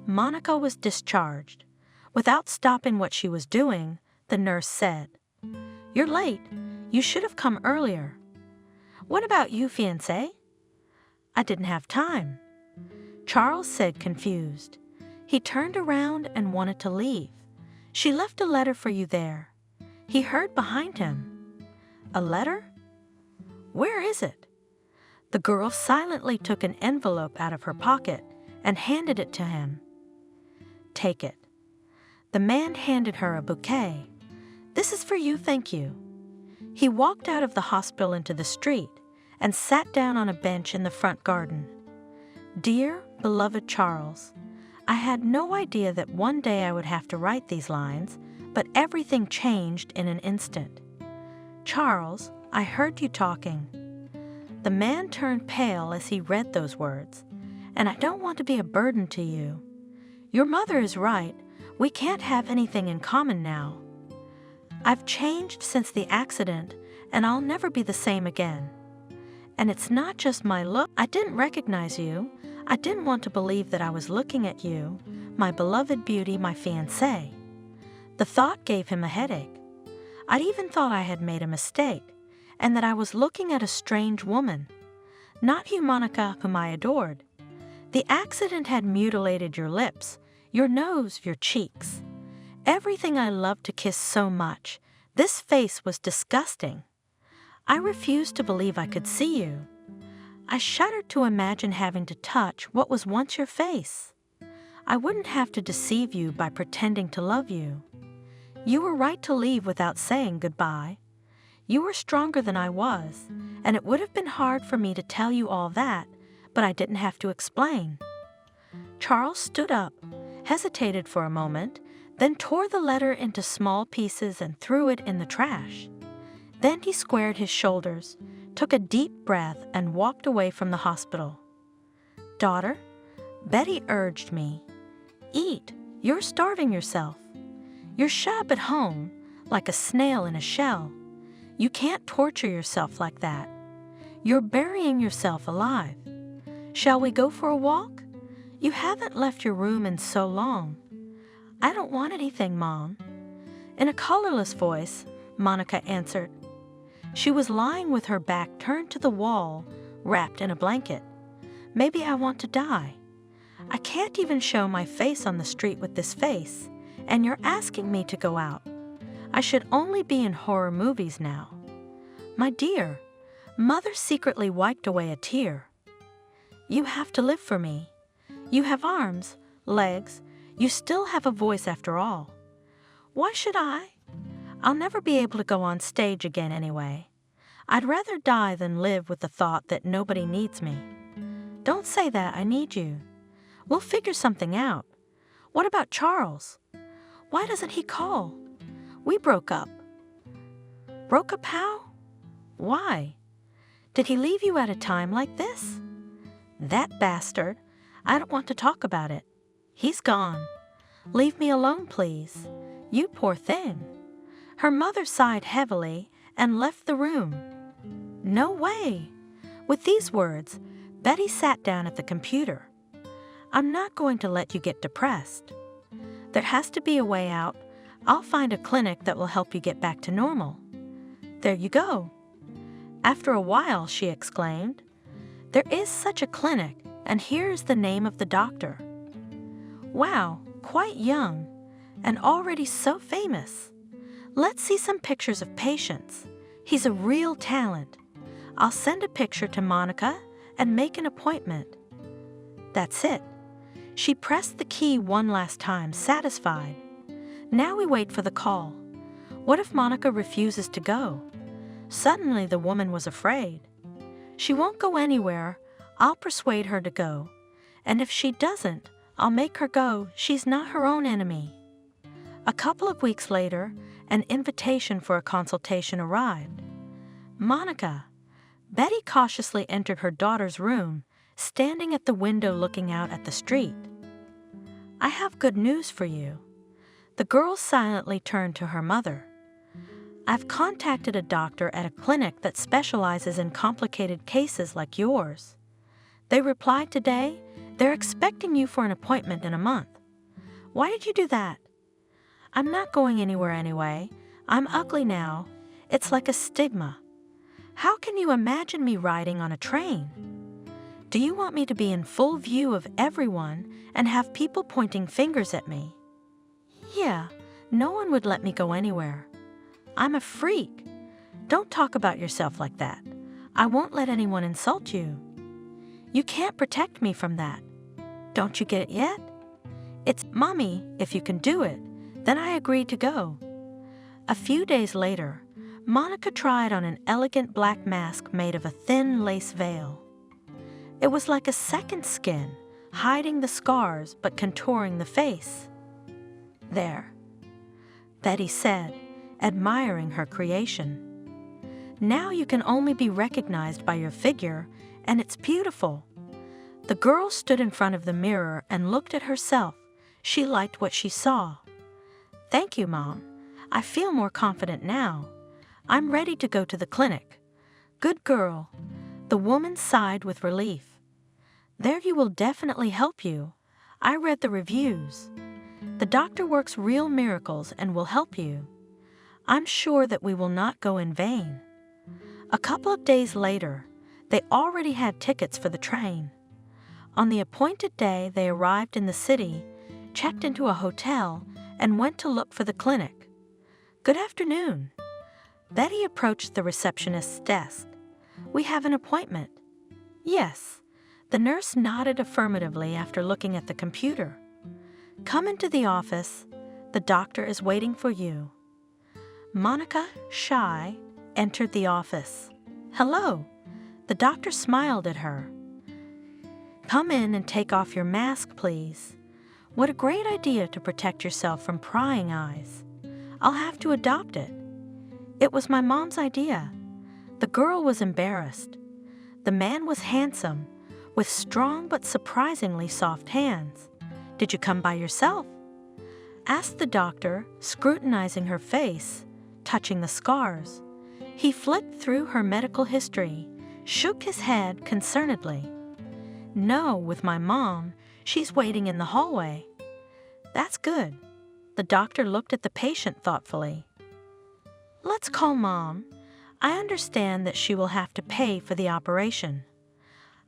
Monica was discharged. Without stopping what she was doing, the nurse said, "You're late. You should have come earlier." "What about you, fiancé?" "I didn't have time," Charles said, confused. He turned around and wanted to leave. "She left a letter for you there." He heard behind him. "A letter? Where is it?" The girl silently took an envelope out of her pocket and handed it to him. "Take it." The man handed her a bouquet. "This is for you, thank you." He walked out of the hospital into the street and sat down on a bench in the front garden. "Dear, beloved Charles, I had no idea that one day I would have to write these lines, but everything changed in an instant. Charles, I heard you talking." The man turned pale as he read those words. "And I don't want to be a burden to you. Your mother is right. We can't have anything in common now. I've changed since the accident, and I'll never be the same again. And it's not just my look. I didn't recognize you. I didn't want to believe that I was looking at you, my beloved beauty, my fiancée." The thought gave him a headache. I'd even thought I had made a mistake, and that I was looking at a strange woman, not you, Monica, whom I adored. The accident had mutilated your lips, your nose, your cheeks. Everything I loved to kiss so much. This face was disgusting. I refused to believe I could see you. I shuddered to imagine having to touch what was once your face. I wouldn't have to deceive you by pretending to love you. You were right to leave without saying goodbye. You were stronger than I was, and it would have been hard for me to tell you all that, but I didn't have to explain." Charles stood up, hesitated for a moment, then tore the letter into small pieces and threw it in the trash. Then he squared his shoulders, took a deep breath, and walked away from the hospital. "Daughter," Betty urged me, "eat. You're starving yourself. You're shut up at home, like a snail in a shell. You can't torture yourself like that. You're burying yourself alive. Shall we go for a walk? You haven't left your room in so long." "I don't want anything, Mom." In a colorless voice, Monica answered. She was lying with her back turned to the wall, wrapped in a blanket. "Maybe I want to die. I can't even show my face on the street with this face, and you're asking me to go out. I should only be in horror movies now." "My dear," Mother secretly wiped away a tear. "You have to live for me. You have arms, legs, you still have a voice after all. Why should I? I'll never be able to go on stage again anyway. I'd rather die than live with the thought that nobody needs me. Don't say that, I need you. We'll figure something out. What about Charles? Why doesn't he call? We broke up." "Broke up how? Why? Did he leave you at a time like this?" "That bastard. I don't want to talk about it. He's gone. Leave me alone, please. You poor thing." Her mother sighed heavily and left the room. "No way." With these words, Betty sat down at the computer. "I'm not going to let you get depressed. There has to be a way out. I'll find a clinic that will help you get back to normal." "There you go." After a while, she exclaimed, "There is such a clinic, and here's the name of the doctor. Wow, quite young, and already so famous. Let's see some pictures of patients. He's a real talent. I'll send a picture to Monica and make an appointment." That's it. She pressed the key one last time, satisfied. Now we wait for the call. What if Monica refuses to go? Suddenly the woman was afraid. She won't go anywhere. I'll persuade her to go. And if she doesn't, I'll make her go. She's not her own enemy. A couple of weeks later, an invitation for a consultation arrived. "Monica." Betty cautiously entered her daughter's room, standing at the window looking out at the street. "I have good news for you." The girl silently turned to her mother. "I've contacted a doctor at a clinic that specializes in complicated cases like yours. They replied today they're expecting you for an appointment in a month." "Why did you do that?" "I'm not going anywhere anyway. I'm ugly now. It's like a stigma. How can you imagine me riding on a train? Do you want me to be in full view of everyone and have people pointing fingers at me?" "Yeah, no one would let me go anywhere. I'm a freak. Don't talk about yourself like that. I won't let anyone insult you. You can't protect me from that. Don't you get it yet? It's, Mommy, if you can do it, then I agreed to go. A few days later, Monica tried on an elegant black mask made of a thin lace veil. It was like a second skin, hiding the scars but contouring the face. There, Betty said, admiring her creation. Now you can only be recognized by your figure, and it's beautiful. The girl stood in front of the mirror and looked at herself. She liked what she saw. Thank you, Mom. I feel more confident now. I'm ready to go to the clinic. Good girl. The woman sighed with relief. Their view will definitely help you. I read the reviews. The doctor works real miracles and will help you. I'm sure that we will not go in vain. A couple of days later, they already had tickets for the train. On the appointed day, they arrived in the city, checked into a hotel, and went to look for the clinic. Good afternoon. Betty approached the receptionist's desk. We have an appointment. Yes. The nurse nodded affirmatively after looking at the computer. Come into the office. The doctor is waiting for you. Monica, shy, entered the office. Hello. The doctor smiled at her. Come in and take off your mask, please. What a great idea to protect yourself from prying eyes. I'll have to adopt it. It was my mom's idea. The girl was embarrassed. The man was handsome, with strong but surprisingly soft hands. Did you come by yourself? Asked the doctor, scrutinizing her face, touching the scars. He flipped through her medical history, shook his head concernedly. No, with my mom. She's waiting in the hallway. That's good. The doctor looked at the patient thoughtfully. Let's call Mom. I understand that she will have to pay for the operation.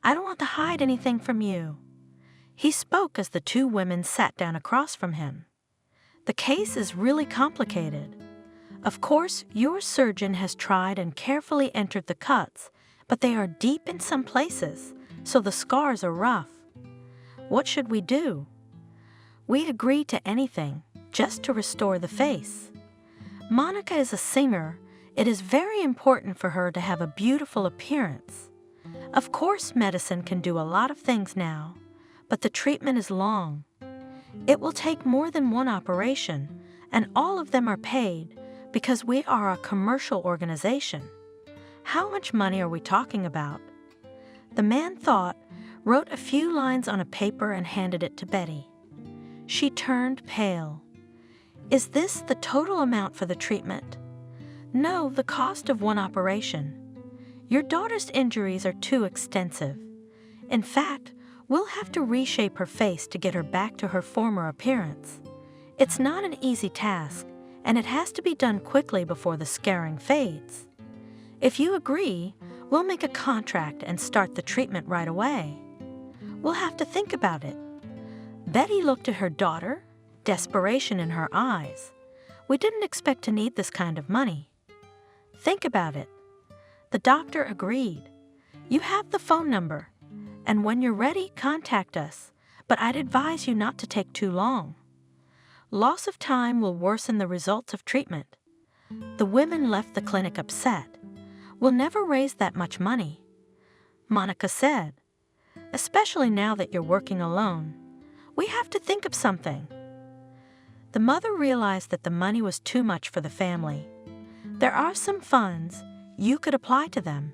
I don't want to hide anything from you. He spoke as the two women sat down across from him. The case is really complicated. Of course, your surgeon has tried and carefully entered the cuts, but they are deep in some places, so the scars are rough. What should we do? We'd agree to anything, just to restore the face. Monica is a singer. It is very important for her to have a beautiful appearance. Of course, medicine can do a lot of things now, but the treatment is long. It will take more than one operation, and all of them are paid because we are a commercial organization. How much money are we talking about? The man thought, wrote a few lines on a paper and handed it to Betty. She turned pale. Is this the total amount for the treatment? No, the cost of one operation. Your daughter's injuries are too extensive. In fact, we'll have to reshape her face to get her back to her former appearance. It's not an easy task, and it has to be done quickly before the scarring fades. If you agree, we'll make a contract and start the treatment right away. We'll have to think about it. Betty looked at her daughter, desperation in her eyes. We didn't expect to need this kind of money. Think about it. The doctor agreed. You have the phone number, and when you're ready, contact us, but I'd advise you not to take too long. Loss of time will worsen the results of treatment. The women left the clinic upset. We'll never raise that much money. Monica said, especially now that you're working alone. We have to think of something. The mother realized that the money was too much for the family. There are some funds. You could apply to them.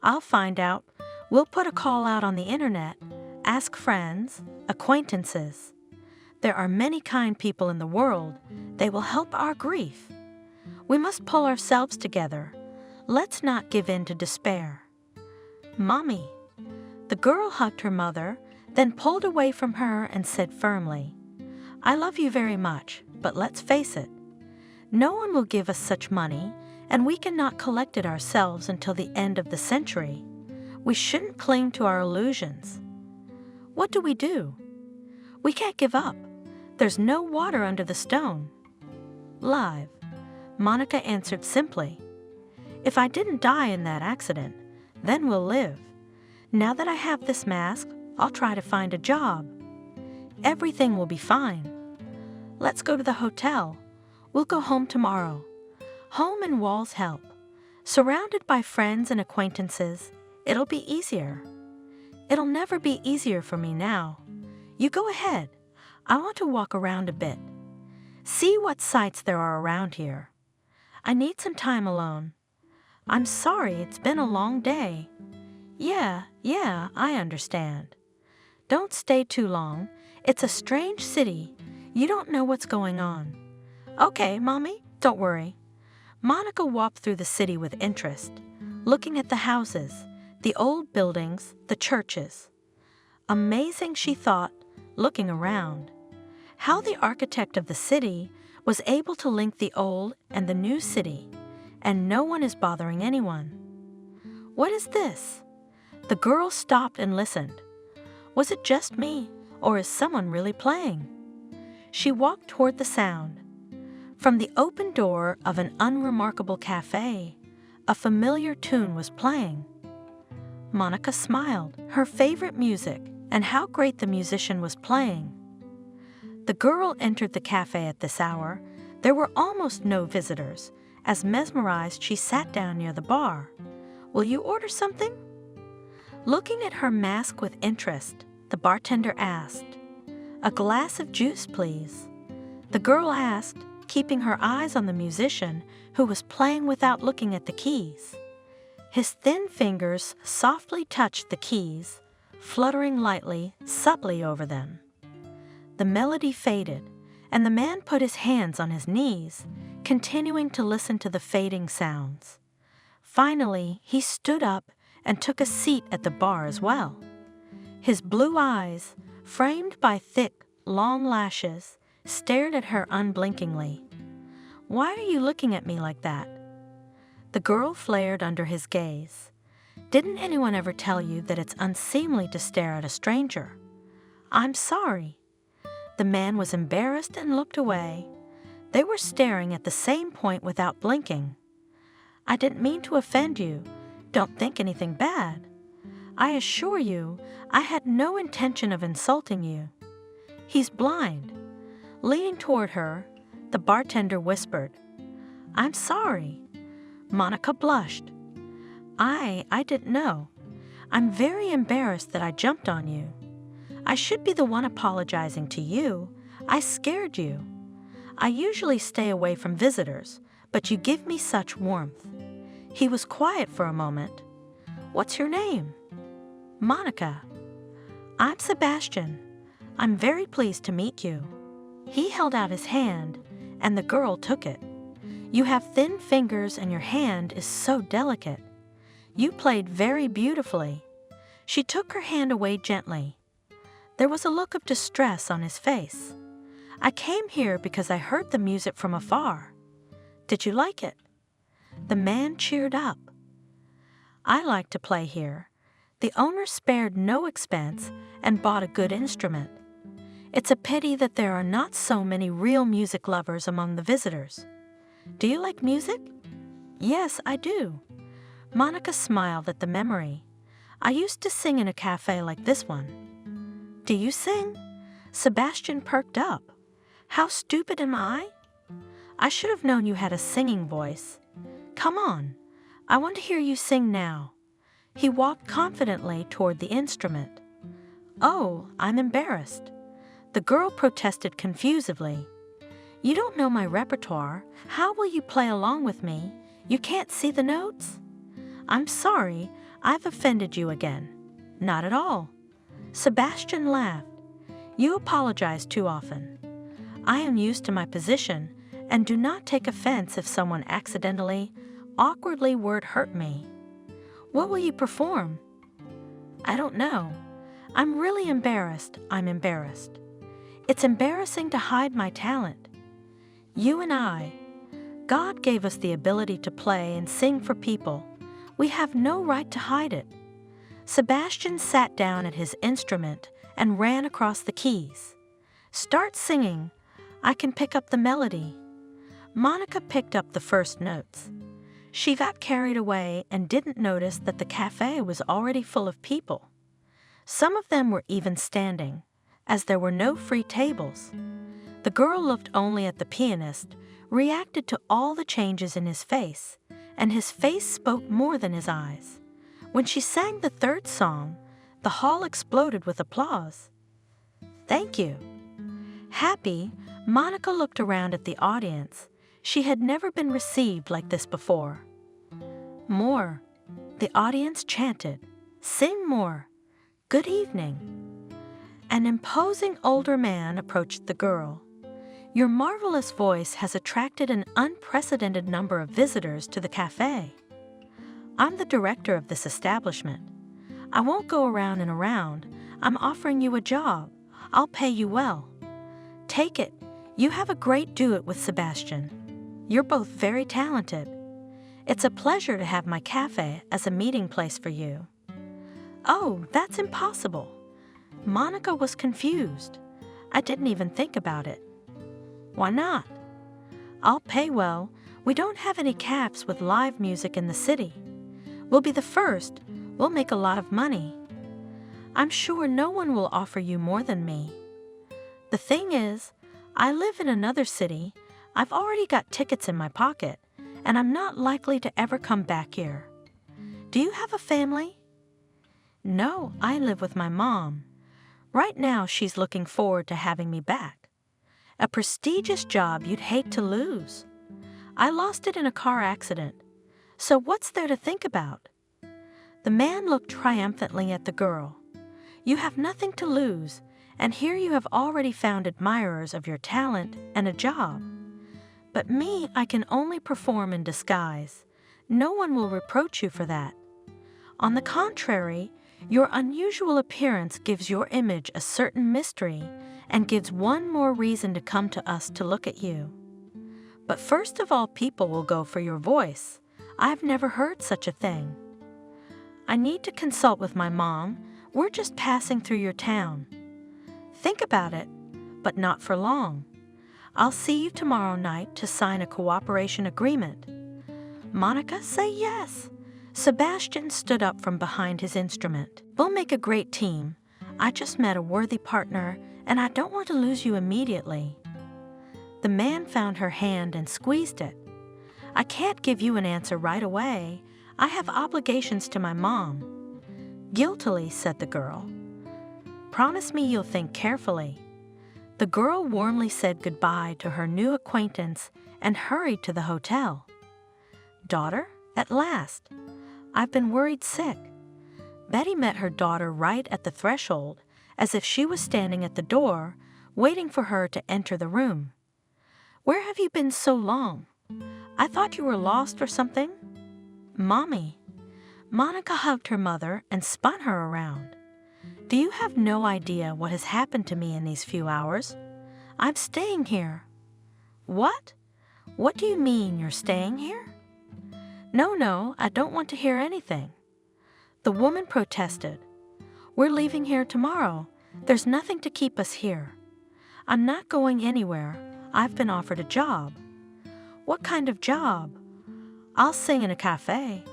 I'll find out. We'll put a call out on the internet. Ask friends, acquaintances. There are many kind people in the world. They will help our grief. We must pull ourselves together. Let's not give in to despair. Mommy. The girl hugged her mother, then pulled away from her and said firmly, I love you very much, but let's face it. No one will give us such money, and we cannot collect it ourselves until the end of the century. We shouldn't cling to our illusions. What do? We can't give up. There's no water under the stone. Live. Monica answered simply. If I didn't die in that accident, then we'll live. Now that I have this mask, I'll try to find a job. Everything will be fine. Let's go to the hotel. We'll go home tomorrow. Home and walls help. Surrounded by friends and acquaintances, it'll be easier. It'll never be easier for me now. You go ahead. I want to walk around a bit. See what sights there are around here. I need some time alone. I'm sorry, it's been a long day. Yeah, I understand. Don't stay too long. It's a strange city. You don't know what's going on. Okay, Mommy, don't worry. Monica walked through the city with interest, looking at the houses, the old buildings, the churches. Amazing, she thought, looking around. How the architect of the city was able to link the old and the new city, and no one is bothering anyone. What is this? The girl stopped and listened. Was it just me, or is someone really playing? She walked toward the sound. From the open door of an unremarkable cafe, a familiar tune was playing. Monica smiled, her favorite music, and how great the musician was playing. The girl entered the cafe at this hour. There were almost no visitors. As mesmerized, she sat down near the bar. Will you order something? Looking at her mask with interest, the bartender asked, A glass of juice, please. The girl asked, keeping her eyes on the musician who was playing without looking at the keys. His thin fingers softly touched the keys, fluttering lightly, subtly over them. The melody faded, and the man put his hands on his knees, continuing to listen to the fading sounds. Finally, he stood up and took a seat at the bar as well. His blue eyes, framed by thick, long lashes, stared at her unblinkingly. Why are you looking at me like that? The girl flared under his gaze. Didn't anyone ever tell you that it's unseemly to stare at a stranger? I'm sorry. The man was embarrassed and looked away. They were staring at the same point without blinking. I didn't mean to offend you. Don't think anything bad. I assure you, I had no intention of insulting you. He's blind. Leaning toward her, the bartender whispered, I'm sorry. Monica blushed. I didn't know. I'm very embarrassed that I jumped on you. I should be the one apologizing to you. I scared you. I usually stay away from visitors, but you give me such warmth. He was quiet for a moment. What's your name? Monica. I'm Sebastian. I'm very pleased to meet you. He held out his hand, and the girl took it. You have thin fingers and your hand is so delicate. You played very beautifully. She took her hand away gently. There was a look of distress on his face. I came here because I heard the music from afar. Did you like it? The man cheered up. I like to play here. The owner spared no expense and bought a good instrument. It's a pity that there are not so many real music lovers among the visitors. Do you like music? Yes, I do. Monica smiled at the memory. I used to sing in a cafe like this one. Do you sing? Sebastian perked up. How stupid am I? I should have known you had a singing voice. Come on, I want to hear you sing now. He walked confidently toward the instrument. Oh, I'm embarrassed. The girl protested confusedly. You don't know my repertoire. How will you play along with me? You can't see the notes? I'm sorry, I've offended you again. Not at all. Sebastian laughed. You apologize too often. I am used to my position and do not take offense if someone accidentally, awkwardly word hurt me. What will you perform? I don't know. I'm really embarrassed. I'm embarrassed. It's embarrassing to hide my talent. You and I, God gave us the ability to play and sing for people. We have no right to hide it. Sebastian sat down at his instrument and ran across the keys. Start singing. I can pick up the melody. Monica picked up the first notes. She got carried away and didn't notice that the cafe was already full of people. Some of them were even standing, as there were no free tables. The girl looked only at the pianist, reacted to all the changes in his face, and his face spoke more than his eyes. When she sang the third song, the hall exploded with applause. "Thank you." Happy, Monica looked around at the audience. She had never been received like this before. "More," the audience chanted. "Sing more. Good evening." An imposing older man approached the girl. "Your marvelous voice has attracted an unprecedented number of visitors to the cafe. I'm the director of this establishment. I won't go around and around. I'm offering you a job. I'll pay you well. Take it. You have a great duet with Sebastian. You're both very talented. It's a pleasure to have my cafe as a meeting place for you." "Oh, that's impossible." Monica was confused. "I didn't even think about it." "Why not?" "I'll pay well. We don't have any caps with live music in the city. We'll be the first. We'll make a lot of money. I'm sure no one will offer you more than me. The thing is, I live in another city. I've already got tickets in my pocket, and I'm not likely to ever come back here. Do you have a family?" "No, I live with my mom. Right now she's looking forward to having me back. A prestigious job you'd hate to lose. I lost it in a car accident. So what's there to think about?" The man looked triumphantly at the girl. "You have nothing to lose, and here you have already found admirers of your talent and a job. But me, I can only perform in disguise. No one will reproach you for that. On the contrary, your unusual appearance gives your image a certain mystery and gives one more reason to come to us to look at you. But first of all, people will go for your voice. I've never heard such a thing. I need to consult with my mom. We're just passing through your town. Think about it, but not for long. I'll see you tomorrow night to sign a cooperation agreement." "Monica, say yes." Sebastian stood up from behind his instrument. "We'll make a great team. I just met a worthy partner, and I don't want to lose you immediately." The man found her hand and squeezed it. "I can't give you an answer right away. I have obligations to my mom." "Guiltily," said the girl. "Promise me you'll think carefully." The girl warmly said goodbye to her new acquaintance and hurried to the hotel. "Daughter, at last. I've been worried sick." Betty met her daughter right at the threshold, as if she was standing at the door, waiting for her to enter the room. "Where have you been so long? I thought you were lost or something." "Mommy." Monica hugged her mother and spun her around. "Do you have no idea what has happened to me in these few hours? I'm staying here." "What? What do you mean you're staying here?" No, I don't want to hear anything." The woman protested. "We're leaving here tomorrow. There's nothing to keep us here. I'm not going anywhere. I've been offered a job." "What kind of job?" "I'll sing in a cafe."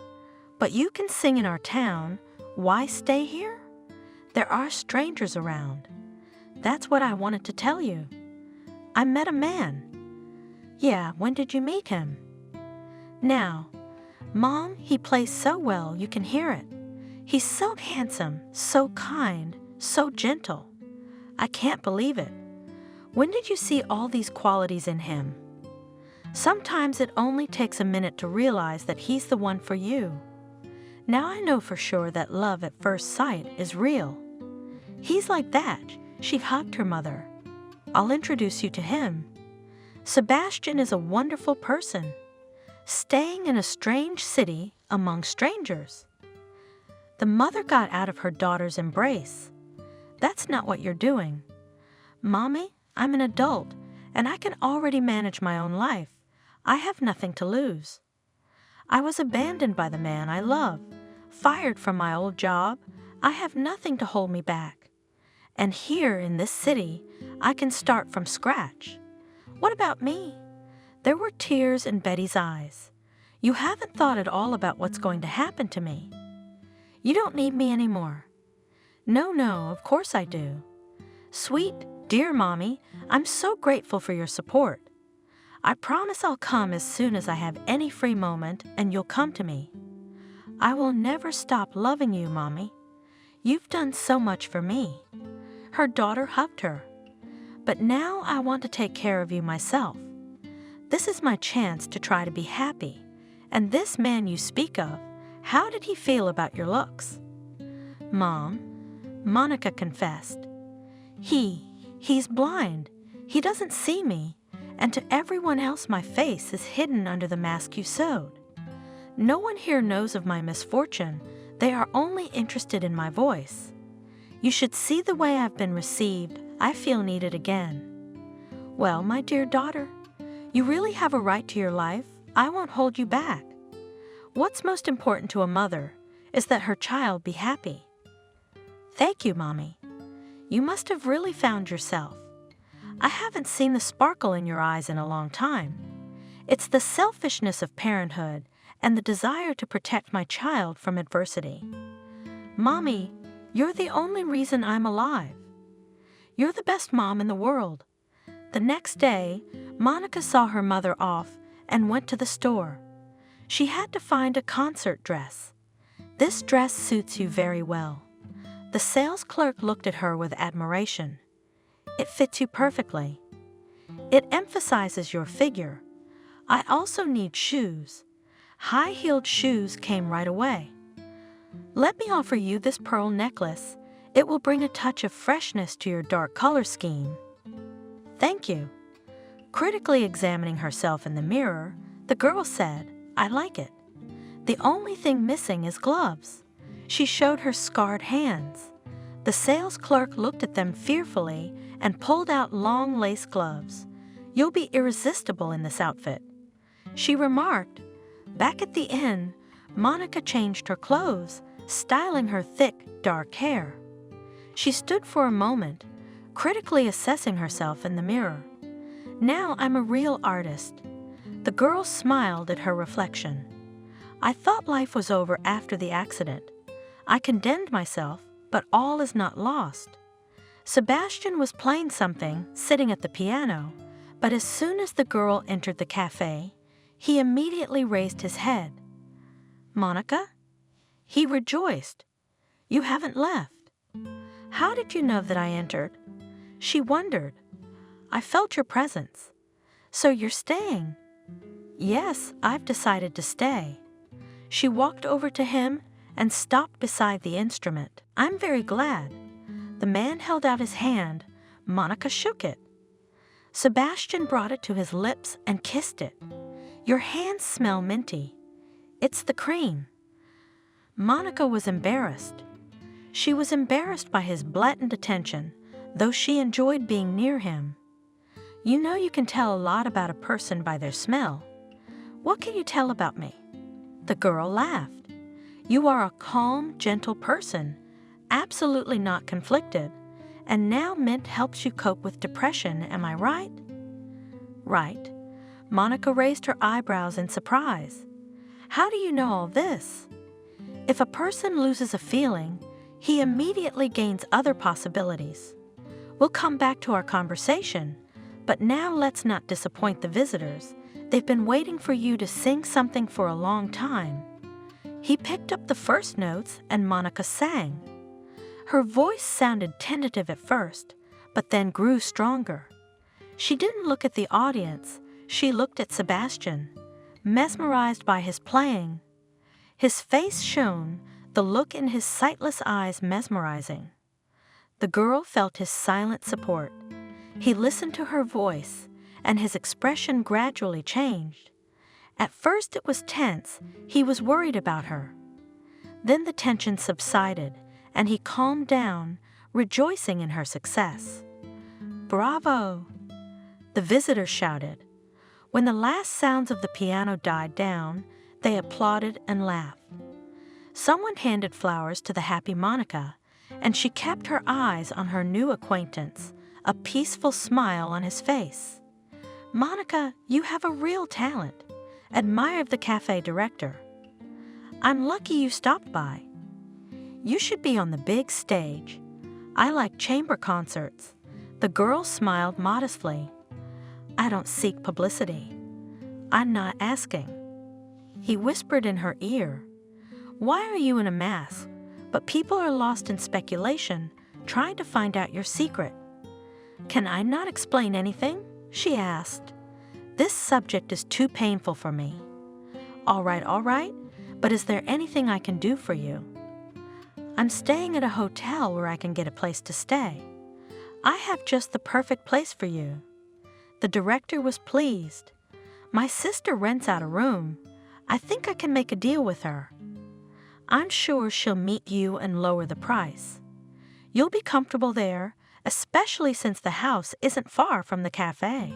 "But you can sing in our town. Why stay here?" "There are strangers around." "That's what I wanted to tell you." "I met a man." "Yeah, when did you meet him?" "Now, Mom, he plays so well you can hear it. He's so handsome, so kind, so gentle. I can't believe it. When did you see all these qualities in him?" "Sometimes it only takes a minute to realize that he's the one for you. Now I know for sure that love at first sight is real." "He's like that." She hugged her mother. "I'll introduce you to him. Sebastian is a wonderful person. Staying in a strange city among strangers." The mother got out of her daughter's embrace. "That's not what you're doing." "Mommy, I'm an adult, and I can already manage my own life. I have nothing to lose. I was abandoned by the man I love, fired from my old job. I have nothing to hold me back. And here in this city, I can start from scratch. What about me?" There were tears in Betty's eyes. You haven't thought at all about what's going to happen to me. You don't need me anymore. No, of course I do. Sweet, dear Mommy, I'm so grateful for your support. I promise I'll come as soon as I have any free moment and you'll come to me. I will never stop loving you, Mommy. You've done so much for me. Her daughter hugged her. But now I want to take care of you myself. This is my chance to try to be happy. And this man you speak of, how did he feel about your looks? Mom, Monica confessed. He's blind. He doesn't see me. And to everyone else my face is hidden under the mask you sewed. No one here knows of my misfortune. They are only interested in my voice. You should see the way I've been received. I feel needed again. Well, my dear daughter, you really have a right to your life. I won't hold you back. What's most important to a mother is that her child be happy. Thank you, Mommy. You must have really found yourself. I haven't seen the sparkle in your eyes in a long time. It's the selfishness of parenthood and the desire to protect my child from adversity. Mommy, you're the only reason I'm alive. You're the best mom in the world. The next day, Monica saw her mother off and went to the store. She had to find a concert dress. This dress suits you very well. The sales clerk looked at her with admiration. It fits you perfectly. It emphasizes your figure. I also need shoes. High-heeled shoes came right away. Let me offer you this pearl necklace. It will bring a touch of freshness to your dark color scheme. Thank you. Critically examining herself in the mirror, the girl said, I like it. The only thing missing is gloves. She showed her scarred hands. The sales clerk looked at them fearfully and pulled out long lace gloves. You'll be irresistible in this outfit. She remarked. Back at the inn, Monica changed her clothes, styling her thick, dark hair. She stood for a moment, critically assessing herself in the mirror. Now I'm a real artist. The girl smiled at her reflection. I thought life was over after the accident. I condemned myself, but all is not lost. Sebastian was playing something, sitting at the piano, but as soon as the girl entered the cafe, he immediately raised his head. Monica? He rejoiced. You haven't left. How did you know that I entered? She wondered. I felt your presence. So you're staying? Yes, I've decided to stay. She walked over to him and stopped beside the instrument. I'm very glad. The man held out his hand. Monica shook it. Sebastian brought it to his lips and kissed it. Your hands smell minty. It's the cream. Monica was embarrassed. She was embarrassed by his blatant attention, though she enjoyed being near him. You know you can tell a lot about a person by their smell. What can you tell about me? The girl laughed. You are a calm, gentle person, absolutely not conflicted, and now mint helps you cope with depression, am I right? Right. Monica raised her eyebrows in surprise. How do you know all this? If a person loses a feeling, he immediately gains other possibilities. We'll come back to our conversation, but now let's not disappoint the visitors. They've been waiting for you to sing something for a long time. He picked up the first notes and Monica sang. Her voice sounded tentative at first, but then grew stronger. She didn't look at the audience, she looked at Sebastian, mesmerized by his playing. His face shone, the look in his sightless eyes mesmerizing. The girl felt his silent support. He listened to her voice, and his expression gradually changed. At first it was tense, he was worried about her. Then the tension subsided, and he calmed down, rejoicing in her success. Bravo! The visitors shouted. When the last sounds of the piano died down, they applauded and laughed. Someone handed flowers to the happy Monica, and she kept her eyes on her new acquaintance, a peaceful smile on his face. Monica, you have a real talent. admired the cafe director. "I'm lucky you stopped by. You should be on the big stage. I like chamber concerts." The girl smiled modestly. "I don't seek publicity. I'm not asking." He whispered in her ear, "Why are you in a mask? But people are lost in speculation, trying to find out your secret." "Can I not explain anything?" she asked. "This subject is too painful for me." All right, but is there anything I can do for you?" "I'm staying at a hotel where I can get a place to stay. I have just the perfect place for you." The director was pleased. "My sister rents out a room. I think I can make a deal with her. I'm sure she'll meet you and lower the price. You'll be comfortable there, especially since the house isn't far from the cafe."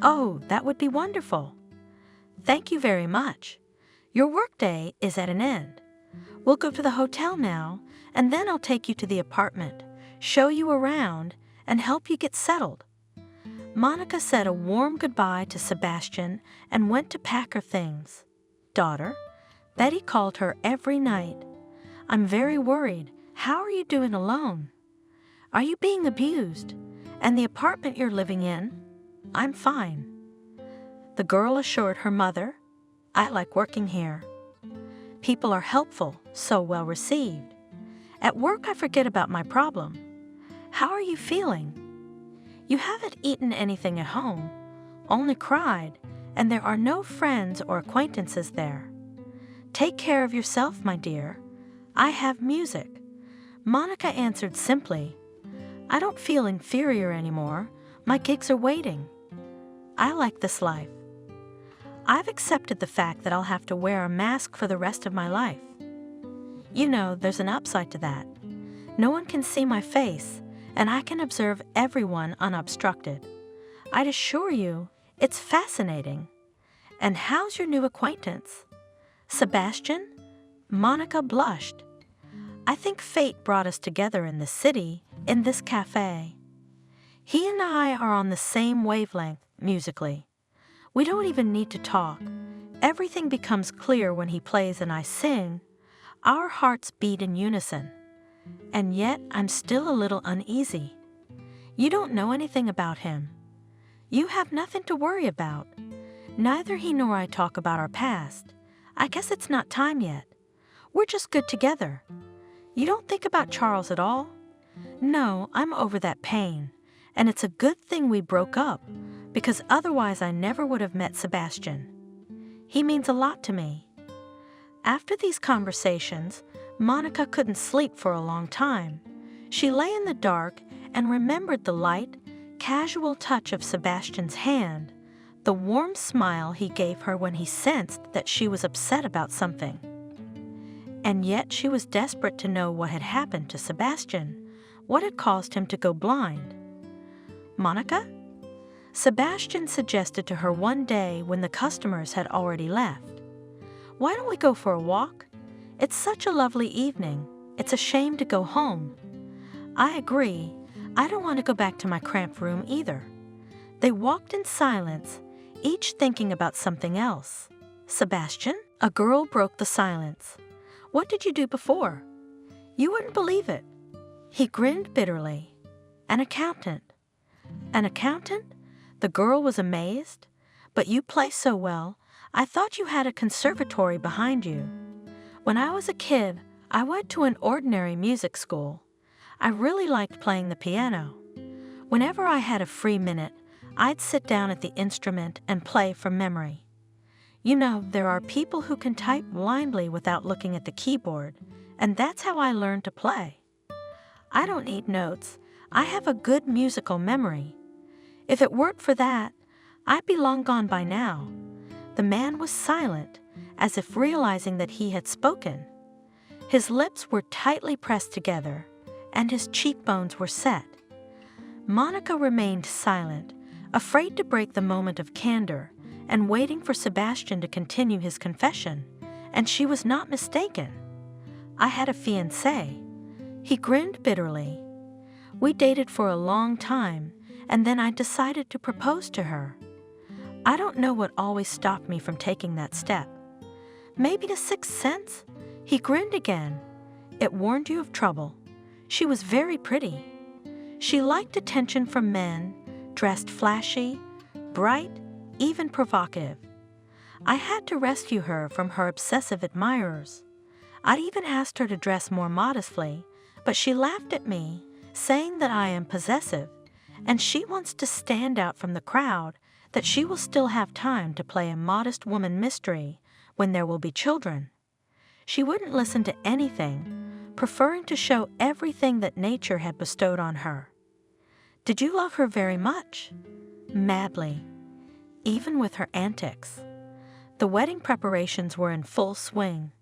"Oh, that would be wonderful. Thank you very much. Your workday is at an end. We'll go to the hotel now, and then I'll take you to the apartment, show you around, and help you get settled." Monica said a warm goodbye to Sebastian and went to pack her things. "Daughter," Betty called her every night. "I'm very worried. How are you doing alone? Are you being abused? And the apartment you're living in?" "I'm fine." The girl assured her mother, "I like working here. People are helpful, so well received. At work I forget about my problem. How are you feeling? You haven't eaten anything at home, only cried, and there are no friends or acquaintances there. Take care of yourself, my dear. I have music." Monica answered simply, "I don't feel inferior anymore. My gigs are waiting. I like this life. I've accepted the fact that I'll have to wear a mask for the rest of my life. You know, there's an upside to that. No one can see my face, and I can observe everyone unobstructed. I'd assure you, it's fascinating. And how's your new acquaintance?" "Sebastian?" Monica blushed. "I think fate brought us together in the city, in this cafe. He and I are on the same wavelength, musically. We don't even need to talk. Everything becomes clear when he plays and I sing. Our hearts beat in unison. And yet I'm still a little uneasy. You don't know anything about him. You have nothing to worry about. Neither he nor I talk about our past. I guess it's not time yet. We're just good together. You don't think about Charles at all?" "No, I'm over that pain. And it's a good thing we broke up, because otherwise I never would have met Sebastian. He means a lot to me." After these conversations, Monica couldn't sleep for a long time. She lay in the dark and remembered the light, casual touch of Sebastian's hand, the warm smile he gave her when he sensed that she was upset about something. And yet she was desperate to know what had happened to Sebastian, what had caused him to go blind. "Monica?" Sebastian suggested to her one day when the customers had already left. "Why don't we go for a walk? It's such a lovely evening. It's a shame to go home." "I agree. I don't want to go back to my cramped room either." They walked in silence, each thinking about something else. "Sebastian?" A girl broke the silence. "What did you do before? You wouldn't believe it." He grinned bitterly. "An accountant." "An accountant?" The girl was amazed. "But you play so well. I thought you had a conservatory behind you." "When I was a kid, I went to an ordinary music school. I really liked playing the piano. Whenever I had a free minute, I'd sit down at the instrument and play from memory. You know, there are people who can type blindly without looking at the keyboard, and that's how I learned to play. I don't need notes. I have a good musical memory. If it weren't for that, I'd be long gone by now." The man was silent, as if realizing that he had spoken. His lips were tightly pressed together, and his cheekbones were set. Monica remained silent, afraid to break the moment of candor, and waiting for Sebastian to continue his confession, and she was not mistaken. "I had a fiancé." He grinned bitterly. "We dated for a long time, and then I decided to propose to her. I don't know what always stopped me from taking that step. Maybe a sixth sense? He grinned again. It warned you of trouble. She was very pretty. She liked attention from men, dressed flashy, bright, even provocative. I had to rescue her from her obsessive admirers. I'd even asked her to dress more modestly, but she laughed at me, saying that I am possessive, and she wants to stand out from the crowd, that she will still have time to play a modest woman mystery when there will be children. She wouldn't listen to anything, preferring to show everything that nature had bestowed on her. Did you love her very much? Madly, even with her antics. The wedding preparations were in full swing.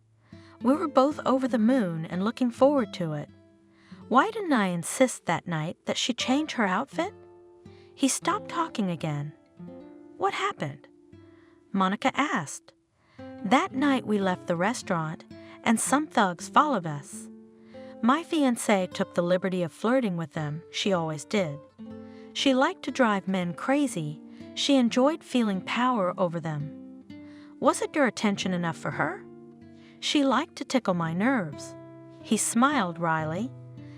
We were both over the moon and looking forward to it. Why didn't I insist that night that she change her outfit? He stopped talking again. What happened? Monica asked. That night we left the restaurant and some thugs followed us. My fiancée took the liberty of flirting with them, she always did. She liked to drive men crazy. She enjoyed feeling power over them. Wasn't your attention enough for her? She liked to tickle my nerves. He smiled wryly,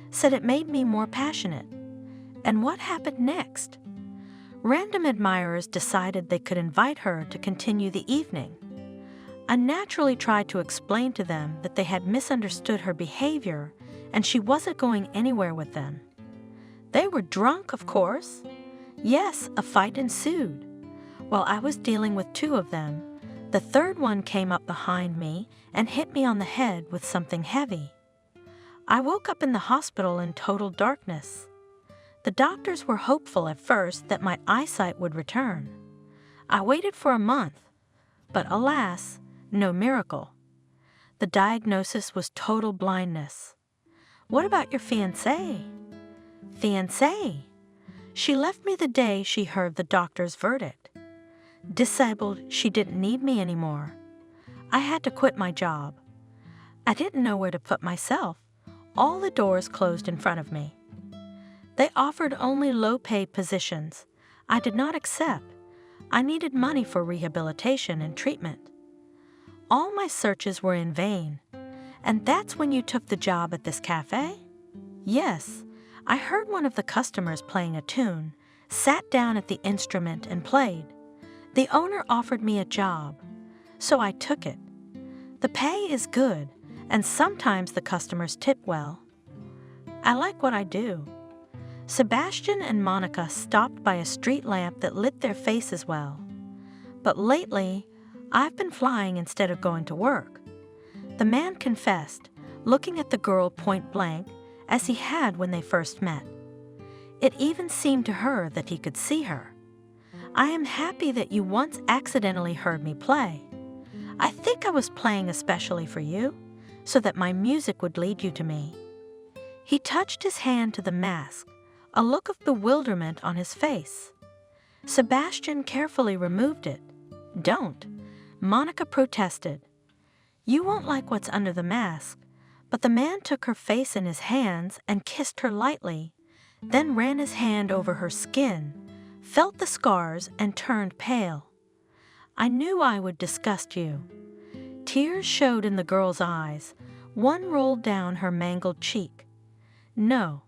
said it made me more passionate. And what happened next? Random admirers decided they could invite her to continue the evening. I naturally tried to explain to them that they had misunderstood her behavior and she wasn't going anywhere with them. They were drunk, of course. Yes, a fight ensued. While I was dealing with two of them, the third one came up behind me and hit me on the head with something heavy. I woke up in the hospital in total darkness. The doctors were hopeful at first that my eyesight would return. I waited for a month, but alas, no miracle. The diagnosis was total blindness. What about your fiancée? Fiancée? She left me the day she heard the doctor's verdict. Disabled, she didn't need me anymore. I had to quit my job. I didn't know where to put myself. All the doors closed in front of me. They offered only low-paid positions. I did not accept. I needed money for rehabilitation and treatment. All my searches were in vain. And that's when you took the job at this cafe? Yes, I heard one of the customers playing a tune, sat down at the instrument and played. The owner offered me a job, so I took it. The pay is good, and sometimes the customers tip well. I like what I do. Sebastian and Monica stopped by a street lamp that lit their faces well. But lately, I've been flying instead of going to work. The man confessed, looking at the girl point blank, as he had when they first met. It even seemed to her that he could see her. I am happy that you once accidentally heard me play. I think I was playing especially for you, so that my music would lead you to me. He touched his hand to the mask, a look of bewilderment on his face. Sebastian carefully removed it. Don't, Monica protested. You won't like what's under the mask, but the man took her face in his hands and kissed her lightly, then ran his hand over her skin, felt the scars, and turned pale. I knew I would disgust you. Tears showed in the girl's eyes. One rolled down her mangled cheek. No,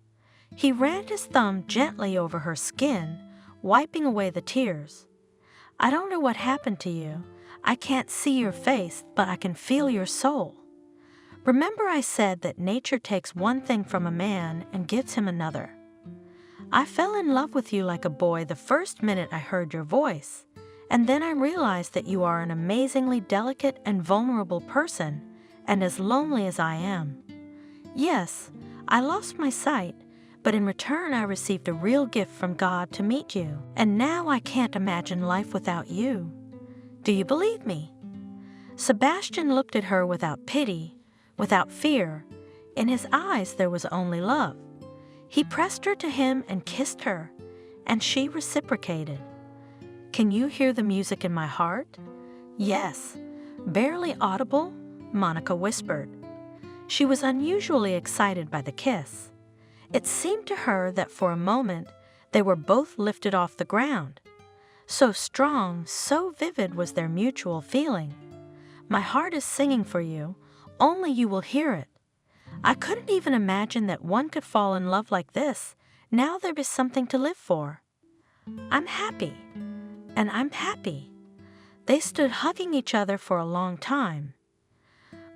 he ran his thumb gently over her skin, wiping away the tears. I don't know what happened to you. I can't see your face, but I can feel your soul. Remember I said that nature takes one thing from a man and gives him another. I fell in love with you like a boy the first minute I heard your voice, and then I realized that you are an amazingly delicate and vulnerable person, and as lonely as I am. Yes, I lost my sight, but in return I received a real gift from God to meet you, and now I can't imagine life without you. Do you believe me? Sebastian looked at her without pity, without fear. In his eyes there was only love. He pressed her to him and kissed her, and she reciprocated. Can you hear the music in my heart? Yes. Barely audible, Monica whispered. She was unusually excited by the kiss. It seemed to her that for a moment they were both lifted off the ground. So strong, so vivid was their mutual feeling. My heart is singing for you, only you will hear it. I couldn't even imagine that one could fall in love like this. Now there is something to live for. I'm happy, and I'm happy. They stood hugging each other for a long time.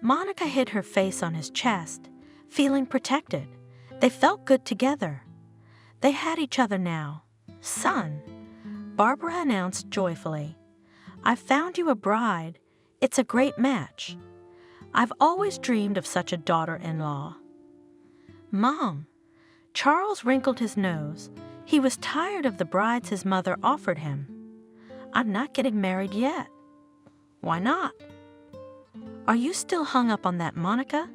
Monica hid her face on his chest, feeling protected. They felt good together. They had each other now. Son, Barbara announced joyfully, I've found you a bride. It's a great match. I've always dreamed of such a daughter-in-law. Mom, Charles wrinkled his nose. He was tired of the brides his mother offered him. I'm not getting married yet. Why not? Are you still hung up on that Monica?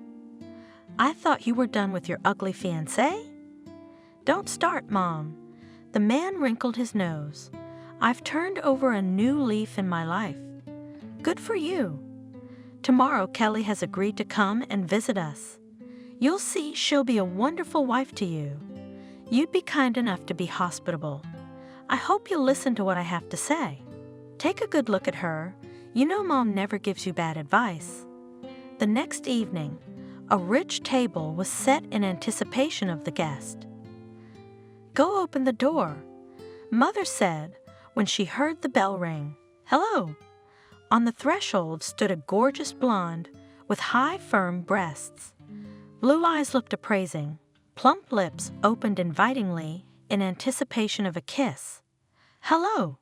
I thought you were done with your ugly fiancé? Don't start, Mom. The man wrinkled his nose. I've turned over a new leaf in my life. Good for you. Tomorrow Kelly has agreed to come and visit us. You'll see she'll be a wonderful wife to you. You'd be kind enough to be hospitable. I hope you'll listen to what I have to say. Take a good look at her. You know Mom never gives you bad advice. The next evening, a rich table was set in anticipation of the guest. Go open the door, Mother said when she heard the bell ring. Hello. On the threshold stood a gorgeous blonde with high, firm breasts. Blue eyes looked appraising. Plump lips opened invitingly in anticipation of a kiss. Hello.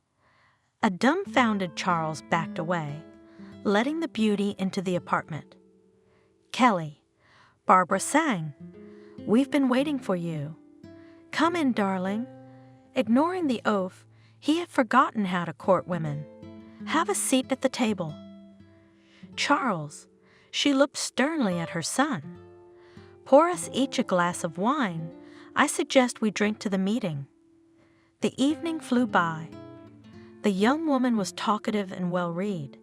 A dumbfounded Charles backed away, letting the beauty into the apartment. Kelly, Barbara sang. We've been waiting for you. Come in, darling. Ignoring the oath, he had forgotten how to court women. Have a seat at the table. Charles, she looked sternly at her son. Pour us each a glass of wine. I suggest we drink to the meeting. The evening flew by. The young woman was talkative and well-read.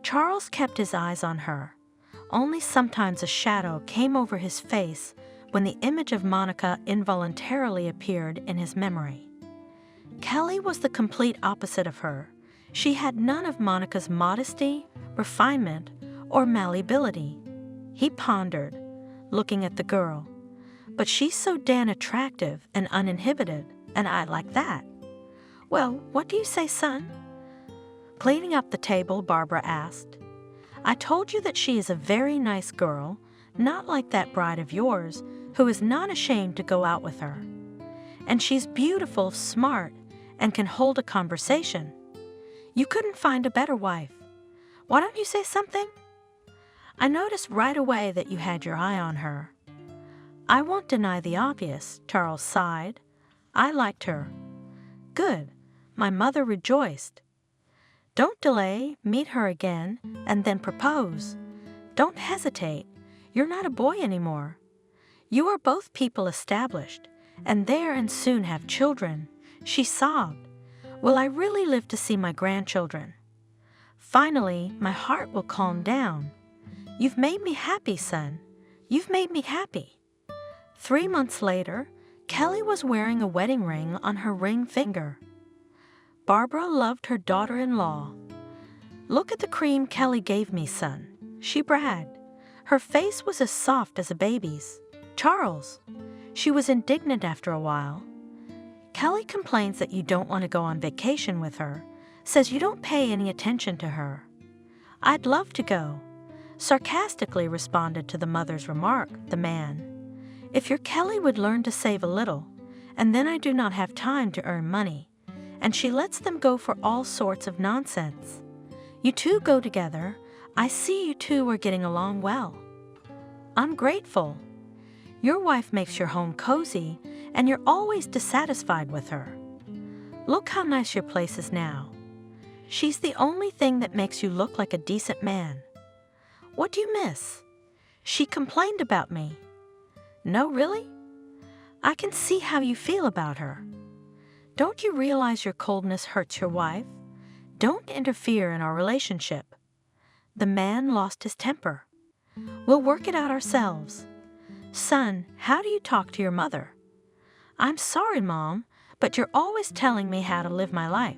Charles kept his eyes on her. Only sometimes a shadow came over his face when the image of Monica involuntarily appeared in his memory. Kelly was the complete opposite of her. She had none of Monica's modesty, refinement, or malleability. He pondered, looking at the girl. But she's so damn attractive and uninhibited, and I like that. Well, what do you say, son? Cleaning up the table, Barbara asked. I told you that she is a very nice girl, not like that bride of yours, who is not ashamed to go out with her. And she's beautiful, smart, and can hold a conversation. You couldn't find a better wife. Why don't you say something? I noticed right away that you had your eye on her. I won't deny the obvious, Charles sighed. I liked her. Good. My mother rejoiced. Don't delay, meet her again, and then propose. Don't hesitate. You're not a boy anymore. You are both people established, and there and soon have children. She sobbed. Will I really live to see my grandchildren? Finally, my heart will calm down. You've made me happy, son. You've made me happy. 3 months later, Kelly was wearing a wedding ring on her ring finger. Barbara loved her daughter-in-law. Look at the cream Kelly gave me, son, she bragged. Her face was as soft as a baby's. Charles, she was indignant after a while. Kelly complains that you don't want to go on vacation with her, says you don't pay any attention to her. I'd love to go, sarcastically responded to the mother's remark, the man. If your Kelly would learn to save a little, and then I do not have time to earn money, and she lets them go for all sorts of nonsense. You two go together. I see you two are getting along well. I'm grateful. Your wife makes your home cozy, and you're always dissatisfied with her. Look how nice your place is now. She's the only thing that makes you look like a decent man. What do you miss? She complained about me. No, really? I can see how you feel about her. Don't you realize your coldness hurts your wife? Don't interfere in our relationship. The man lost his temper. We'll work it out ourselves. Son, how do you talk to your mother? I'm sorry, Mom, but you're always telling me how to live my life.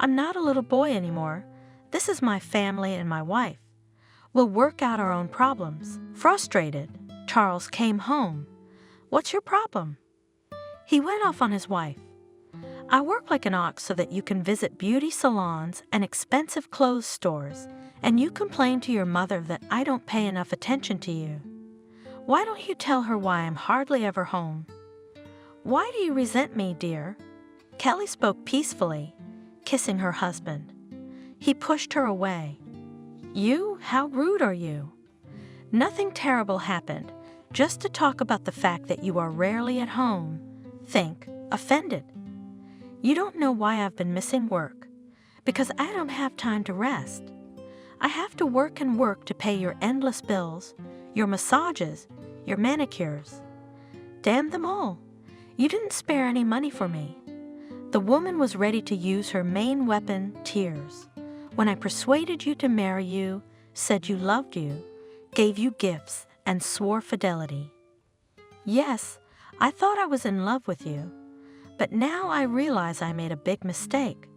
I'm not a little boy anymore. This is my family and my wife. We'll work out our own problems. Frustrated, Charles came home. What's your problem? He went off on his wife. I work like an ox so that you can visit beauty salons and expensive clothes stores, and you complain to your mother that I don't pay enough attention to you. Why don't you tell her why I'm hardly ever home? Why do you resent me, dear? Kelly spoke peacefully, kissing her husband. He pushed her away. You? How rude are you? Nothing terrible happened, just to talk about the fact that you are rarely at home. Think, offended. You don't know why I've been missing work. Because I don't have time to rest. I have to work and work to pay your endless bills, your massages, your manicures. Damn them all. You didn't spare any money for me. The woman was ready to use her main weapon, tears. When I persuaded you to marry you, said you loved you, gave you gifts, and swore fidelity. Yes, I thought I was in love with you, but now I realize I made a big mistake.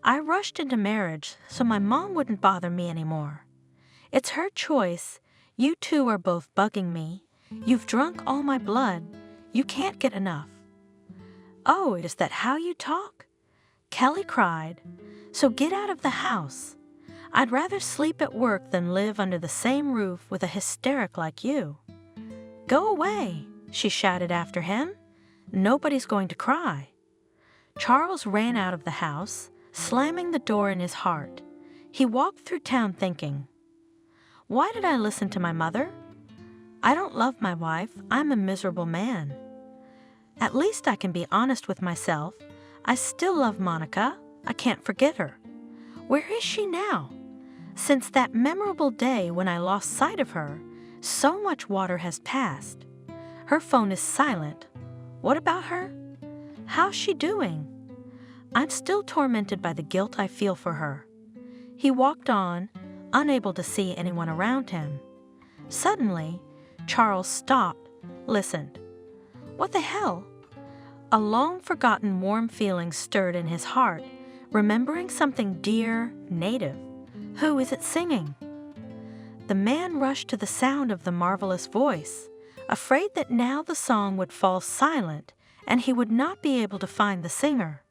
I rushed into marriage so my mom wouldn't bother me anymore. It's her choice. You two are both bugging me. You've drunk all my blood. You can't get enough. Oh, is that how you talk? Kelly cried. So get out of the house. I'd rather sleep at work than live under the same roof with a hysteric like you. Go away, she shouted after him. Nobody's going to cry. Charles ran out of the house, slamming the door in his heart. He walked through town thinking, why did I listen to my mother? I don't love my wife. I'm a miserable man. At least I can be honest with myself. I still love Monica. I can't forget her. Where is she now? Since that memorable day when I lost sight of her, so much water has passed. Her phone is silent. What about her? How's she doing? I'm still tormented by the guilt I feel for her. He walked on, unable to see anyone around him. Suddenly, Charles stopped, listened. What the hell? A long-forgotten warm feeling stirred in his heart, remembering something dear, native. Who is it singing? The man rushed to the sound of the marvelous voice, afraid that now the song would fall silent and he would not be able to find the singer.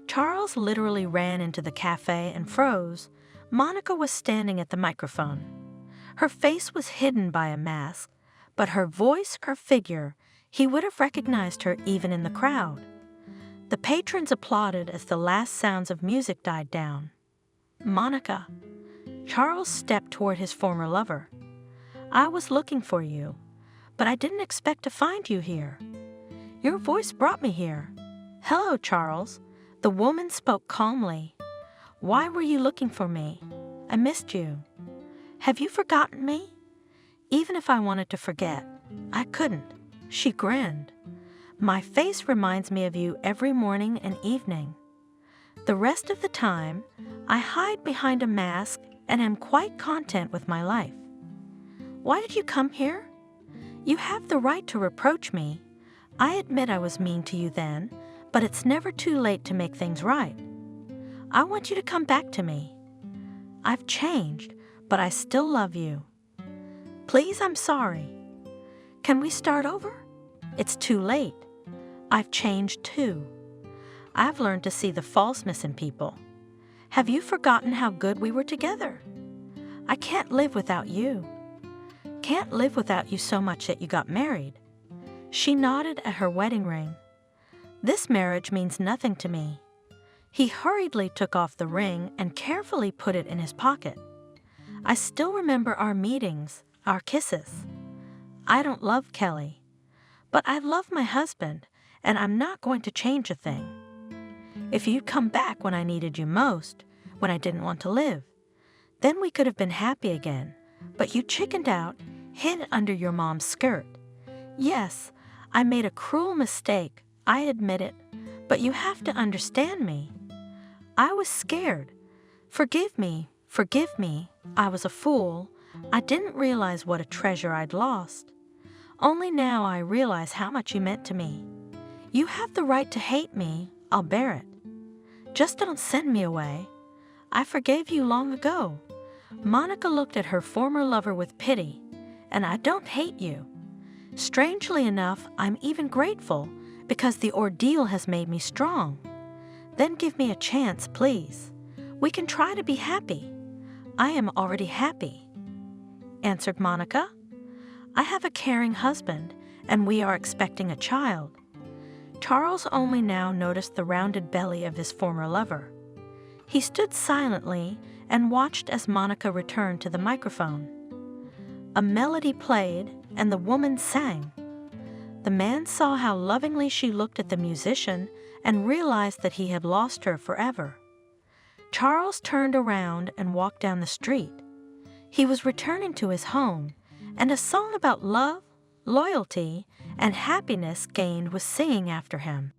Charles literally ran into the cafe and froze. Monica was standing at the microphone. Her face was hidden by a mask, but her voice, her figure, he would have recognized her even in the crowd. The patrons applauded as the last sounds of music died down. Monica. Charles stepped toward his former lover. I was looking for you, but I didn't expect to find you here. Your voice brought me here. Hello, Charles. The woman spoke calmly. Why were you looking for me? I missed you. Have you forgotten me? Even if I wanted to forget, I couldn't. She grinned. My face reminds me of you every morning and evening. The rest of the time, I hide behind a mask and am quite content with my life. Why did you come here? You have the right to reproach me. I admit I was mean to you then, but it's never too late to make things right. I want you to come back to me. I've changed, but I still love you. Please, I'm sorry. Can we start over? It's too late. I've changed too. I've learned to see the falseness in people. Have you forgotten how good we were together? I can't live without you. Can't live without you so much that you got married. She nodded at her wedding ring. This marriage means nothing to me. He hurriedly took off the ring and carefully put it in his pocket. I still remember our meetings, our kisses. I don't love Kelly, but I love my husband, and I'm not going to change a thing. If you'd come back when I needed you most, when I didn't want to live, then we could have been happy again. But you chickened out, hid under your mom's skirt. Yes, I made a cruel mistake, I admit it, but you have to understand me. I was scared. Forgive me, I was a fool. I didn't realize what a treasure I'd lost. Only now I realize how much you meant to me. You have the right to hate me, I'll bear it. Just don't send me away. I forgave you long ago." Monica looked at her former lover with pity. "And I don't hate you. Strangely enough, I'm even grateful because the ordeal has made me strong. Then give me a chance, please. We can try to be happy." "I am already happy," answered Monica. "I have a caring husband, and we are expecting a child." Charles only now noticed the rounded belly of his former lover. He stood silently and watched as Monica returned to the microphone. A melody played, and the woman sang. The man saw how lovingly she looked at the musician and realized that he had lost her forever. Charles turned around and walked down the street. He was returning to his home, and a song about love, loyalty, and happiness gained was singing after him.